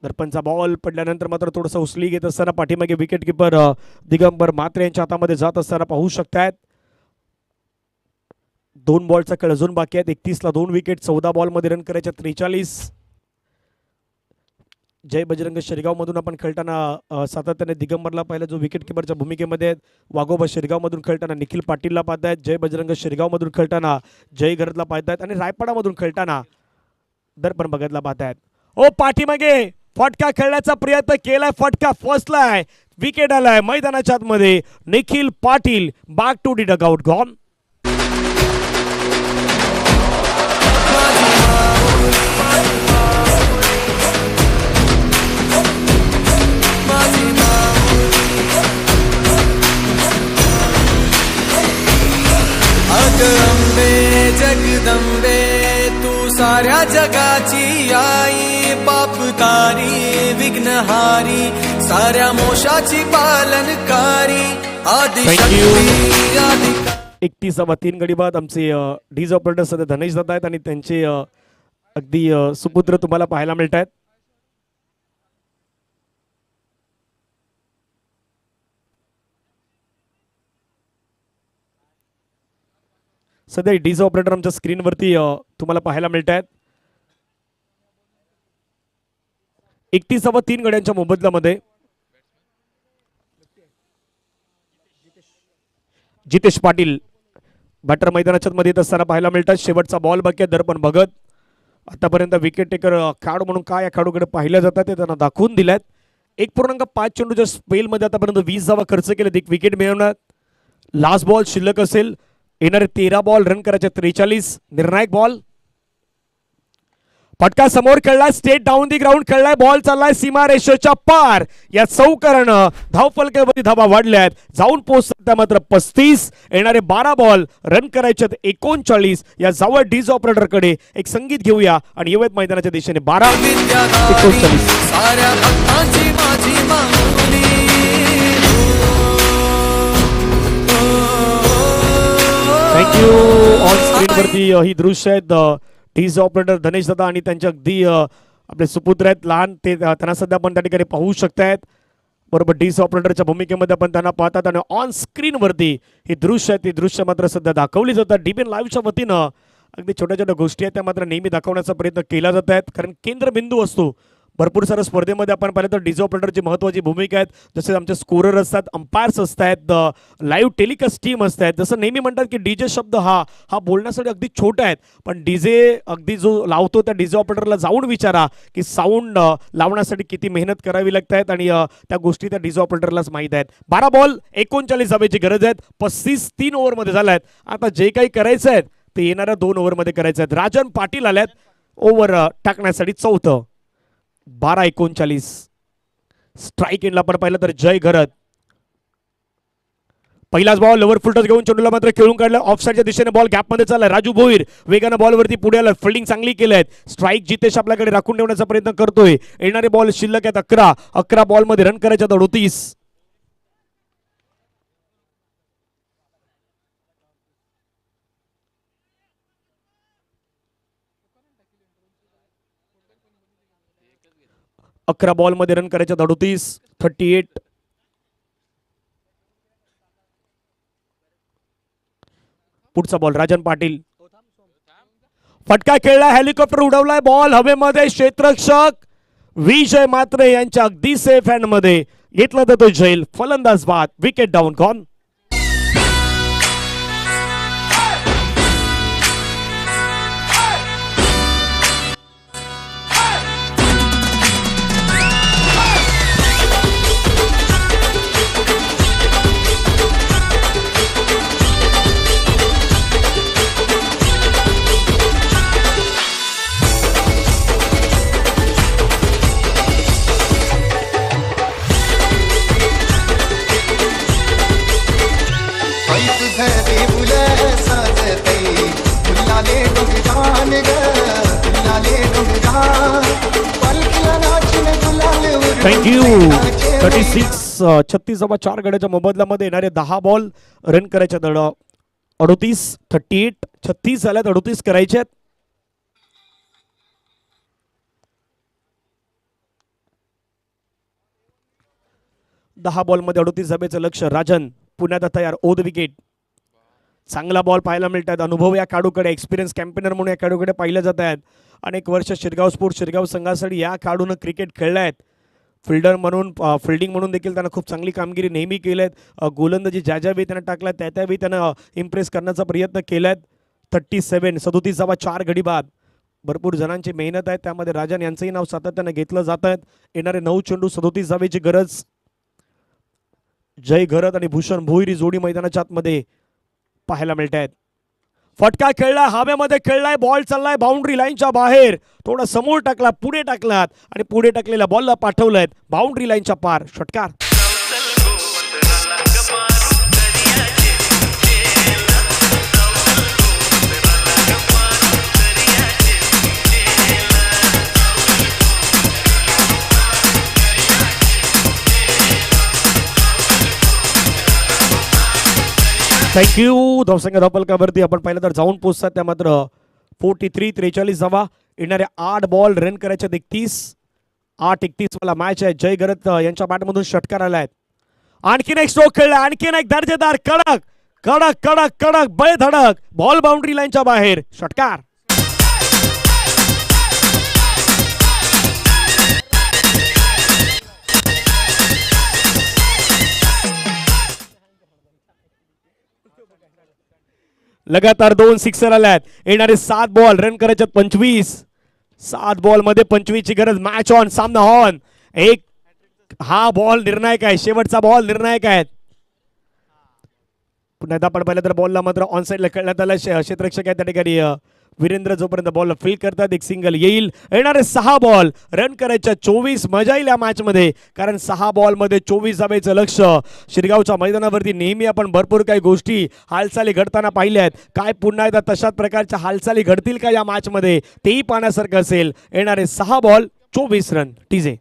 दर्पणचा बॉल पडल्यानंतर मात्र थोडंसं उचली घेत असताना पाठीमागे विकेट किपर दिगंबर म्हात्रे यांच्या हातामध्ये जात असताना पाहू शकतायत. 2 बॉलचा खेळ अजून बाकी आहेत. 31ला 2 विकेट. 14 बॉलमध्ये रन करायच्या 43. जय बजरंग शिरगाव मधून आपण खेळताना सातत्याने दिगंबरला पाहिलं जो विकेट किपरच्या भूमिकेमध्ये आहेत. वाघोबा शिरगाव मधून खेळताना निखिल पाटीलला पाहतायत. जय बजरंग शिरगाव मधून खेळताना जय घरतला पाहतायत आणि रायपाडामधून खेळताना दर्पण भगतला पाहतायत. ओ पाठीमागे फटका खेळण्याचा प्रयत्न केलाय. फटका फसलाय. विकेट आलाय मैदानाच्या आतमध्ये. Nikhil Patil back to the dugout gone. अगंबे जगदंबे तू साऱ्या जगाची आई, पाप तारी विघ्नहारी साऱ्या मोशाची पालनकारी, आदिशक्ती आदि. 31 गडी बाद. आमचे डीज ऑपरेटर सध्या धनेश दादा आहेत आणि त्यांचे अगदी सुपुत्र तुम्हाला पाहायला मिळत आहेत. सध्या डीज ऑपरेटर आमच्या स्क्रीनवरती तुम्हाला पाहायला मिळत आहेत. 31 गड्यांच्या मोबदल्यामध्ये जितेश पाटील बॅटर मैदानाच्या मध्ये येत असताना पाहायला मिळतात. शेवटचा बॉल बाकी आहे. दर्पण भगत आतापर्यंत विकेट टेकर खेळाडू म्हणून काय या खेळाडूकडे पाहिलं जातात ते त्यांना दाखवून दिल्यात. 1.5 चेंडूच्या स्पेलमध्ये आतापर्यंत 20 धावा खर्च केले. एक विकेट मिळवणार. लास्ट बॉल शिल्लक असेल. येणारे 13 बॉल रन करायचे 43. निर्णायक बॉल. फटका समोर खेळलाय. स्टेट डाऊन दी ग्राउंड खेळलाय. बॉल चाललाय सीमा रेषेच्या पार. या चौकारानं धावफलकावरती धावा वाढल्यात. जाऊन पोहोचतात मात्र 35. येणारे 12 बॉल रन करायचे 39. या जवळ डीज ऑपरेटर कडे एक संगीत घेऊया आणि येऊयात मैदानाच्या दिशेने. 12-39. साऱ्या भक्तांची माझी मागणी. थँक्यू. ऑन स्क्रीन वरती ही दृश्य आहेत. डीज ऑपरेटर धनेश दादा आणि त्यांचे अगदी आपले सुपुत्र आहेत लहान ते त्यांना सध्या आपण त्या ठिकाणी पाहू शकतायत. बरोबर डीज ऑपरेटरच्या भूमिकेमध्ये आपण त्यांना पाहतात आणि ऑन स्क्रीन वरती ही दृश्य आहेत. ती दृश्य मात्र सध्या दाखवली जातात. डीबीएन लाईव्हच्या वतीनं अगदी छोट्या छोट्या गोष्टी आहेत त्या मात्र नेहमी दाखवण्याचा प्रयत्न केला जात आहेत. कारण केंद्रबिंदू असतो. भरपूर साऱ्या स्पर्धेमध्ये आपण पाहिलं तर डीज ऑपरेटरची महत्त्वाची भूमिका आहेत. जसे आमचे स्कोरर असतात, अंपायर्स असतात, लाईव्ह टेलिकास्ट टीम असतात. जसं नेहमी म्हणतात की डीजे शब्द हा बोलण्यासाठी अगदी छोटा आहेत, पण डीजे अगदी जो लावतो त्या डीजे ऑपरेटरला जाऊन विचारा की साऊंड लावण्यासाठी किती मेहनत करावी लागत आहेत आणि त्या गोष्टी त्या डीजे ऑपरेटरलाच माहीत आहेत. 12 बॉल 39 धावेची गरज आहेत. 35 3 ओव्हरमध्ये झाल्या आहेत. आता जे काही करायचं आहे ते येणाऱ्या 2 ओव्हरमध्ये करायचं आहे. राजन पाटील आल्यात ओव्हर टाकण्यासाठी. चौथं. 12-39. स्ट्राईक एंडला आपण पाहिलं तर जय घरत. पहिलाच बॉल लोवर फुल टच घेऊन चेंडूला मात्र खेळून काढलं. ऑफसाईडच्या दिशेने बॉल गॅपमध्ये चाललाय. राजू भोईर वेगानं बॉलवरती पुढे आला. फिल्डिंग चांगली केली आहे. स्ट्राईक जितेश आपल्याकडे राखून ठेवण्याचा प्रयत्न करतोय. येणारे बॉल शिल्लक आहेत 11. 11 बॉलमध्ये रन करायच्या 38. अकरा बॉल मध्ये रन करायच्या 38. 38. पुढचा बॉल राजन पाटील. फटका खेळला. हेलिकॉप्टर उडवलाय. बॉल हवेमध्ये. क्षेत्ररक्षक विजय म्हात्रे यांच्या अगदी सेफ हँड मध्ये घेतला जातो झेल. फलंदाज बाद. Wicket down. गॉन. थँक्यू. 36. 36 4 गड्याच्या मोबदल्यामध्ये येणारे 10 बॉल रन करायच्या 38 38 36 झाल्यात, 38 करायचे आहेत. दहा बॉलमध्ये 38 धाब्याचं लक्ष. राजन पुण्यात तयार. ओद विकेट. चांगला बॉल पाहायला मिळतात. अनुभव या खेळाडूकडे, एक्सपिरियन्स कॅम्पेनर म्हणून या खेळाडूकडे पाहिलं जात आहेत. अनेक वर्ष शिरगाव स्पोर्ट्स शिरगाव संघासाठी या खेळाडूनं क्रिकेट खेळलं आहेत. फिल्डर म्हणून फिल्डिंग म्हणून देखील त्यांना खूप चांगली कामगिरी नेहमी केली आहेत. गोलंदाजी ज्या ज्यावेळी त्यानं टाकला त्या त्यावेळी त्यानं इम्प्रेस करण्याचा प्रयत्न केला आहे. 37 37 धावा 4 गडी बाद. भरपूर जणांची मेहनत आहे त्यामध्ये. राजन यांचंही नाव सातत्यानं घेतलं जात आहेत. येणारे 9 चेंडू 37 धावेची गरज. जय घरत आणि भूषण भोईर जोडी मैदानाच्या आतमध्ये पाहायला मिळत आहेत. फटका खेळलाय, हवेमध्ये खेळलाय, बॉल चाललाय बाउंड्री लाईनच्या बाहेर. थोडा समोर टाकला, पुढे टाकलात आणि पुढे टाकलेल्या बॉलला पाठवलंय बाउंड्री लाईनच्या पार. षटकार. थँक्यू. धावसंख्या धावपलकावरती आपण पाहिलं तर जाऊन पोहोचतात त्या मात्र 43 43 धावा. येणाऱ्या 8 बॉल रन करायच्या 31 8-31 वाला मॅच आहे. जय गरत यांच्या बॅटमधून षटकार आलाय. आणखीन एक स्ट्रोक खेळला, आणखीन एक दर्जेदार कडक कडक कडक कडक बळधडक बॉल बाउंड्री लाईनच्या बाहेर. षटकार. लगातार 2 सिक्सर आल्यात. येणारे 7 बॉल रन करायचे 25. 7 बॉल मध्ये 25 ची गरज. मॅच ऑन, सामना ऑन. एक हा बॉल निर्णायक आहे, शेवटचा बॉल निर्णायक आहे. पुन्हा एकदा आपण पाहिलं तर बॉलला मात्र ऑन साईडला खेळण्यात आला. क्षेत्ररक्षक आहे त्या ठिकाणी वीरेंद्र जोपर्यंत बॉल फील करतात एक सिंगल येईल. येणारे 6 बॉल रन करायच्या 24. मजा येईल या मॅच मध्ये कारण 6 बॉल मध्ये 24 धावेचं लक्ष. शिरगावच्या मैदानावरती नेहमी आपण भरपूर काही गोष्टी हालचाली घडताना पाहिल्यात. काय पुन्हा एकदा तशाच प्रकारच्या हालचाली घडतील का या मॅच मध्ये तेही पाहण्यासारखं असेल. येणारे 6 ball 24 run. TJ.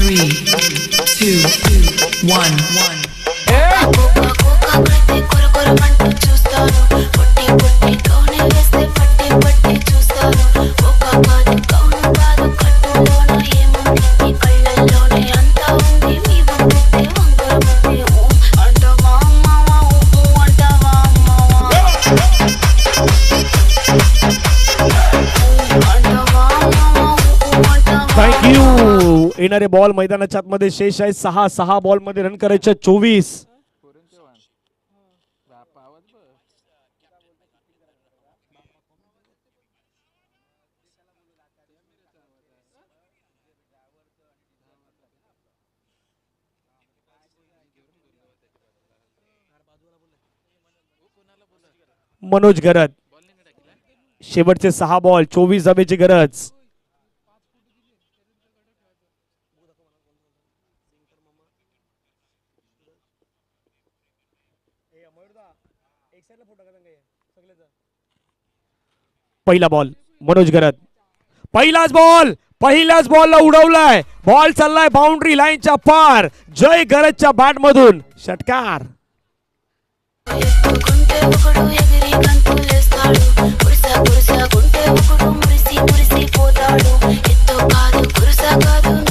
Three, 2, 1. Thank you. येणारे बॉल मैदानाच्या आतमध्ये शेष आहे 6 बॉल मध्ये रन करायच्या 24. मनोज गरज. शेवटचे 6 बॉल 24 धावेची गरज. पहिला बॉल मनोज गरज. पहिल्याच बॉलला उडवलाय. बॉल चाललाय बाउंड्री लाईनच्या पार. जय गरजच्या बॅट मधून षटकार.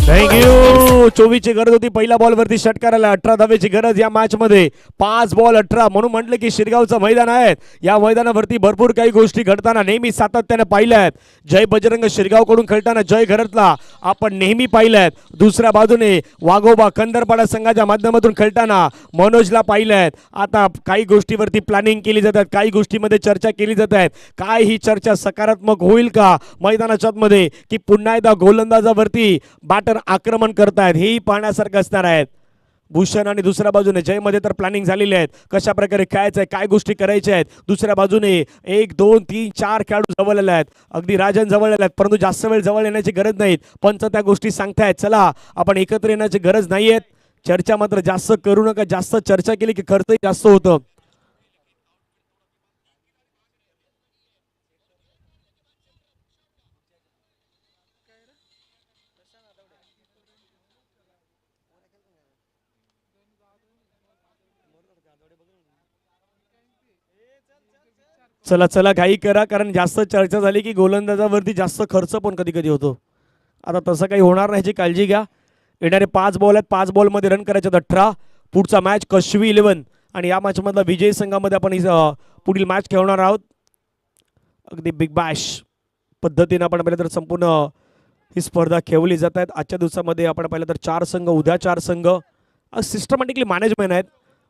थँक्यू. 24 ची गरज होती. पहिल्या बॉल वरती षटकाराला 18 धावेची गरज या मॅच मध्ये. 5 बॉल 18 म्हणून म्हटलं की शिरगावचं मैदान आहे. या मैदानावरती भरपूर काही गोष्टी घडताना नेहमी सातत्याने पाहिल्या आहेत. जय बजरंग शिरगाव कडून खेळताना जय घरतला आपण नेहमी पाहिल्यात. दुसऱ्या बाजूने वाघोबा कंदरपाडा संघाच्या माध्यमातून खेळताना मनोजला पाहिल्यात. आता काही गोष्टीवरती प्लॅनिंग केली जातात, काही गोष्टीमध्ये चर्चा केली जात आहेत. काय ही चर्चा सकारात्मक होईल का मैदानाच्या मध्ये की पुन्हा एकदा गोलंदाजावरती बॅटर आक्रमण करतायत हेही पाहण्यासारखं असणार आहेत. भूषण आणि दुसऱ्या बाजूने जय मध्ये तर प्लॅनिंग झालेली आहेत. कशा प्रकारे खेळायचं आहे, काय गोष्टी करायच्या आहेत. दुसऱ्या बाजूने 1 2 3 4 खेळाडू जवळ आले आहेत. अगदी राजन जवळ आले आहेत परंतु जास्त वेळ जवळ येण्याची गरज नाही. पंच त्या गोष्टी सांगतायत चला आपण एकत्र येण्याची गरज नाहीये. चर्चा मात्र जास्त करू नका. जास्त चर्चा केली की खर्चही जास्त होतं. चला चला घाई करा, कारण जास्त चर्चा झाली की गोलंदाजावरती जास्त खर्च पण कधी कधी होतो. आता तसं काही होणार नाही, याची काळजी घ्या. येणारे 5 बॉल आहेत, 5 बॉलमध्ये रन करायचे 18. पुढचा मॅच कशवी 11 आणि या मॅचमधला विजयी संघामध्ये आपण पुढील मॅच खेळणार आहोत. अगदी बिग बॅश पद्धतीने आपण पाहिलं तर संपूर्ण ही स्पर्धा खेळवली जात आहेत. आजच्या दिवसामध्ये आपण पाहिलं तर 4 संघ, उद्या 4 संघ. सिस्टमॅटिकली मॅनेजमेंट आहेत.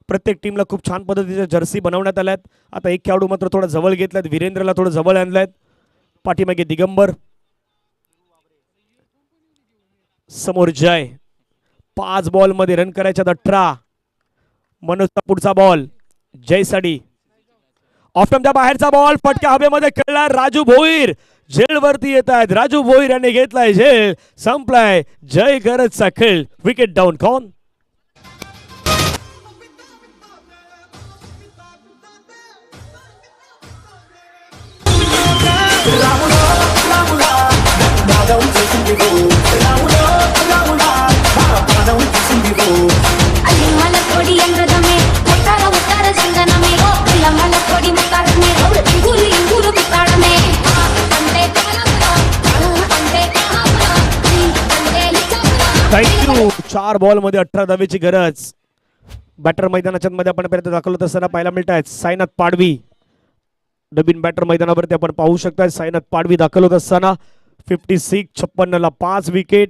प्रत्येक टीमला खूप छान पद्धतीच्या जर्सी बनवण्यात आल्या आहेत. आता एक खेळाडू मात्र थोडा जवळ घेतलाय, वीरेंद्रला थोडं जवळ आणलाय. पाठीमागे दिगंबर, समोर जय. 5 बॉलमध्ये रन करायच्यात 18. मनोजचा पुढचा बॉल जयसाठी. ऑफस्टंपच्या बाहेरचा बॉल फटका हवेमध्ये खेळला. राजू भोईर झेल वरती येत आहेत. राजू भोईर यांनी घेतलाय झेल. संपलाय जय गरजचा खेळ. Wicket down. कॉन मला थोडी अंगदमे उतार उतार संगनमे मला थोडी मुकारमे गुली गुरु पिकाडमे अंडे थँक्यू. 4 बॉलमध्ये 18 धावेची गरज. बॅटर मैदानाच्या मध्ये आपण पर्यंत दाखवलं असताना पाहायला मिळत आहेत साईनाथ पाडवी. नवीन बॅटर मैदानावरती आपण पाहू शकता साईनाथ पाडवी दाखल होत असताना 56. 56ला 5 विकेट.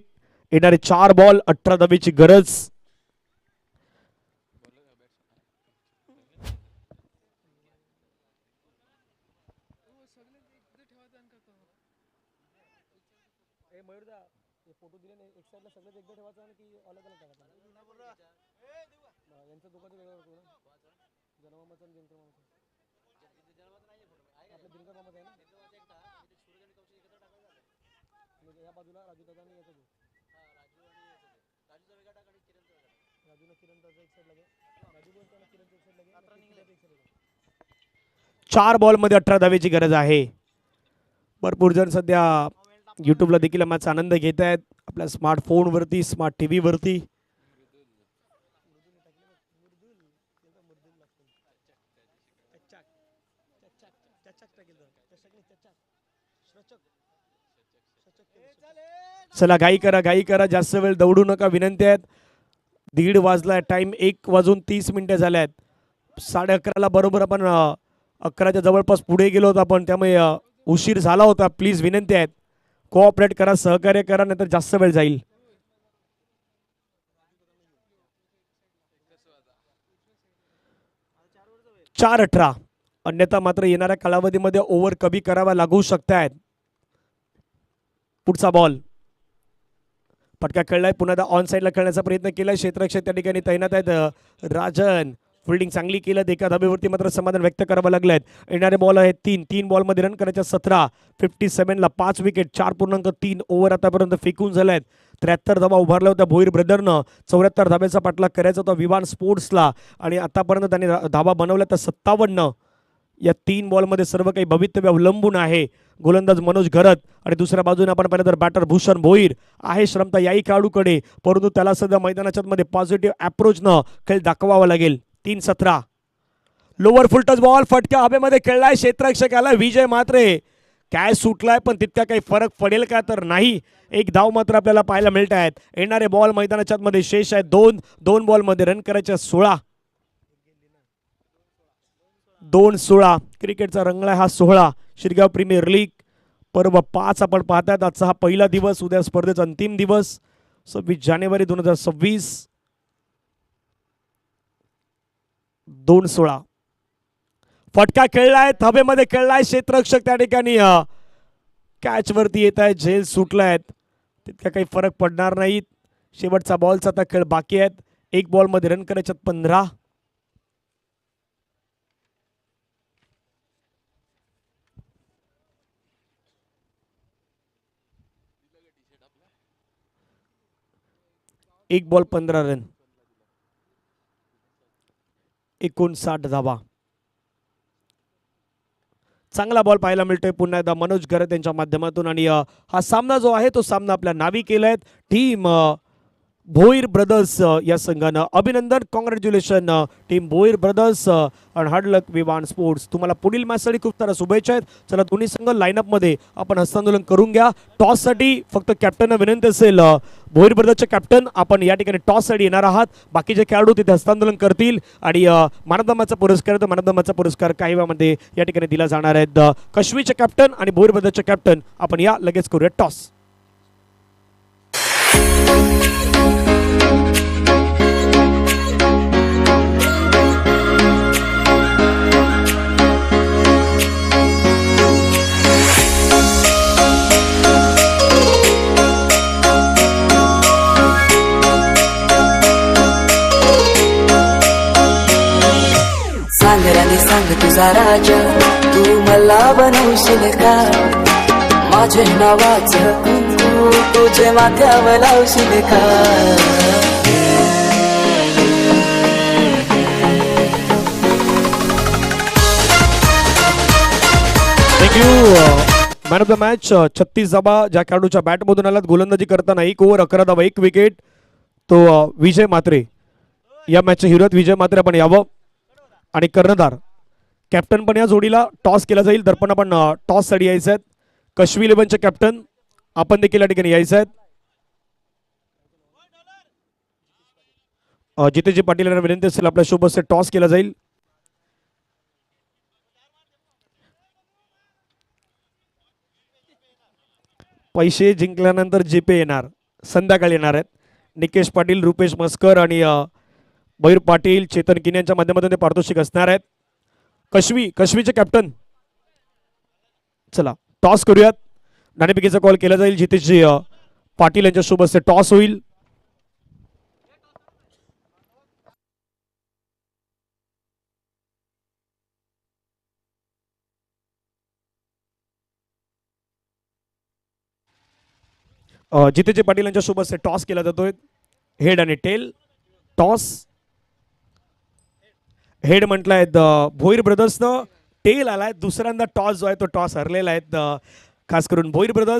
येणारे 4 बॉल 18 धावेची गरज. चार बॉलमध्ये 18 धावेची गरज आहे. भरपूर जण सध्या युट्यूबला देखील मॅच आनंद घेत आहेत, आपल्या स्मार्टफोनवरती, स्मार्ट टीव्ही वरती. चला घाई करा, जास्त वेळ दौडू नका, विनंती आहेत. 1:30 वाजलाय, टाइम 1:30 झाल्यात. 11:30ला बरोबर आपण 11च्या जवळपास पुढे गेलो होतो आपण, त्यामुळे उशीर झाला होता. प्लीज विनंती आहेत, कोऑपरेट करा, सहकार्य करा, नाहीतर जास्त वेळ जाईल. चार 18, अन्यथा मात्र येणाऱ्या कालावधीमध्ये ओव्हर कमी करावा लागू शकतात. पुढचा बॉल फटका खेळलाय, पुन्हा ऑन साईडला खेळण्याचा प्रयत्न केलाय. क्षेत्ररक्षक त्या ठिकाणी तैनात आहेत. राजन फिल्डिंग चांगली केलं, एका धाब्यावरती मात्र समाधान व्यक्त करावं लागलंय. येणारे बॉल आहेत 3 बॉलमध्ये रन करायच्या 17. 57ला 5 विकेट, 4.3 ओव्हर आतापर्यंत फेकून झाल्यात. 73 धाबा उभारल्या होत्या भोईर ब्रदरनं. 74 धाब्याचा पाठलाग करायचा होता विवान स्पोर्ट्सला, आणि आतापर्यंत त्यांनी धाबा बनवल्या तर 57. या 3 बॉलमध्ये सर्व काही भवितव्य अवलंबून आहे. गोलंदाज मनोज घरत, आणि दुसऱ्या बाजूने आपण पाहिलं तर बॅटर भूषण भोईर आहे. श्रमता याही खेळाडूकडे, परंतु त्याला सध्या मैदानाच्या मध्ये पॉझिटिव्ह अप्रोचनं खेळ दाखवावा लागेल. 3-17, लोअर फुल टच बॉल फटका हवेमध्ये खेळलाय. क्षेत्ररक्षकाला विजय मात्रे. काय सुटलाय, पण तितका काही फरक पडेल का, तर नाही. एक धाव मात्र आपल्याला पाहायला मिळत आहेत. येणारे बॉल मैदानाच्या मध्ये शेष आहेत 2 बॉलमध्ये रन करायच्या 16. 2-16 क्रिकेटचा रंगला हा 16. शिरगाव प्रीमियर लीग पर्व 5 आपण पाहतात. आजचा हा पहिला दिवस, उद्या स्पर्धेचा अंतिम दिवस 26 जानेवारी 2026. 2-16 फटका खेळलाय, हवेमध्ये खेळलाय. क्षेत्ररक्षक त्या ठिकाणी कॅच वरती येत आहे, झेल सुटलायत, तितका काही फरक पडणार नाहीत. शेवटचा बॉलचा आता खेळ बाकी आहेत. 1 बॉलमध्ये रन करायच्यात 15. एक बॉल 15 रन, 59 धावा. चांगला बॉल पाहायला मिळतोय पुन्हा एकदा मनोज घरत यांच्या माध्यमातून, आणि हा सामना जो आहे तो सामना आपल्या नावी केलाय. टीम भोईर ब्रदर्स या संघानं अभिनंदन, कॉंग्रॅच्युलेशन टीम भोईर ब्रदर्स आणि हार्ड लक विवान स्पोर्ट्स. तुम्हाला पुढील मॅचसाठी खूप साऱ्या शुभेच्छा आहेत. चला दोन्ही संघ लाईनअपमध्ये आपण हस्तांदोलन करून घ्या. टॉससाठी फक्त कॅप्टनना विनंती असेल, भोईर ब्रदर्सचे कॅप्टन आपण या ठिकाणी टॉससाठी येणार आहात. बाकीचे खेळाडू तिथे हस्तांदोलन करतील आणि मानवधर्माचा पुरस्कार, तर मानवधर्माचा पुरस्कार काही वेळामध्ये या ठिकाणी दिला जाणार आहेत. कश्मीरचे कॅप्टन आणि भोईर ब्रदर्सचे कॅप्टन आपण या लगेच करूया टॉस. सांग राणी सांग तुझा राजा, तू मला बनवशील का? माझे नावाचं कुंकू तुझे माथ्यावर लावशील का? Thank you. Man of the match 36 धाबा ज्या खेळाडूच्या बॅटमधून आलात. गोलंदाजी करताना 1 ओव्हर 11 धाबा 1 विकेट, तो विजय म्हात्रे. या मॅचचे हिरो विजय म्हात्रे आपण यावं. आणि कर्णधार कॅप्टन पण या जोडीला टॉस केला जाईल. दर्पण आपण टॉस साठी यायचं आहेत. कश्मी 11चे कॅप्टन आपण देखील या ठिकाणी यायचं आहेत. जितेजी पाटील यांना विनंती असेल, आपल्या सोबत से टॉस केला जाईल. पैसे जिंकल्यानंतर जीपे येणार, संध्याकाळी येणार आहेत. निकेश पाटील, रुपेश मस्कर आणि भैर पाटील, चेतन किन यांच्या माध्यमातून ते पारितोषिक असणार आहेत. कश्मीरचे कॅप्टन, चला टॉस करूयात. नाणेफेकीचा कॉल केला जाईल. जितेशजी पाटील यांच्या सोबत से टॉस होईल. जितेजी पाटील यांच्या सोबत से टॉस केला जातोय. हेड आणि टेल टॉस. हेड म्हटलंय भोईर ब्रदर्सनं, टेल आलाय. दुसऱ्यांदा टॉस जो आहे तो टॉस हरलेला आहे. खास करून भोईर ब्रदर्स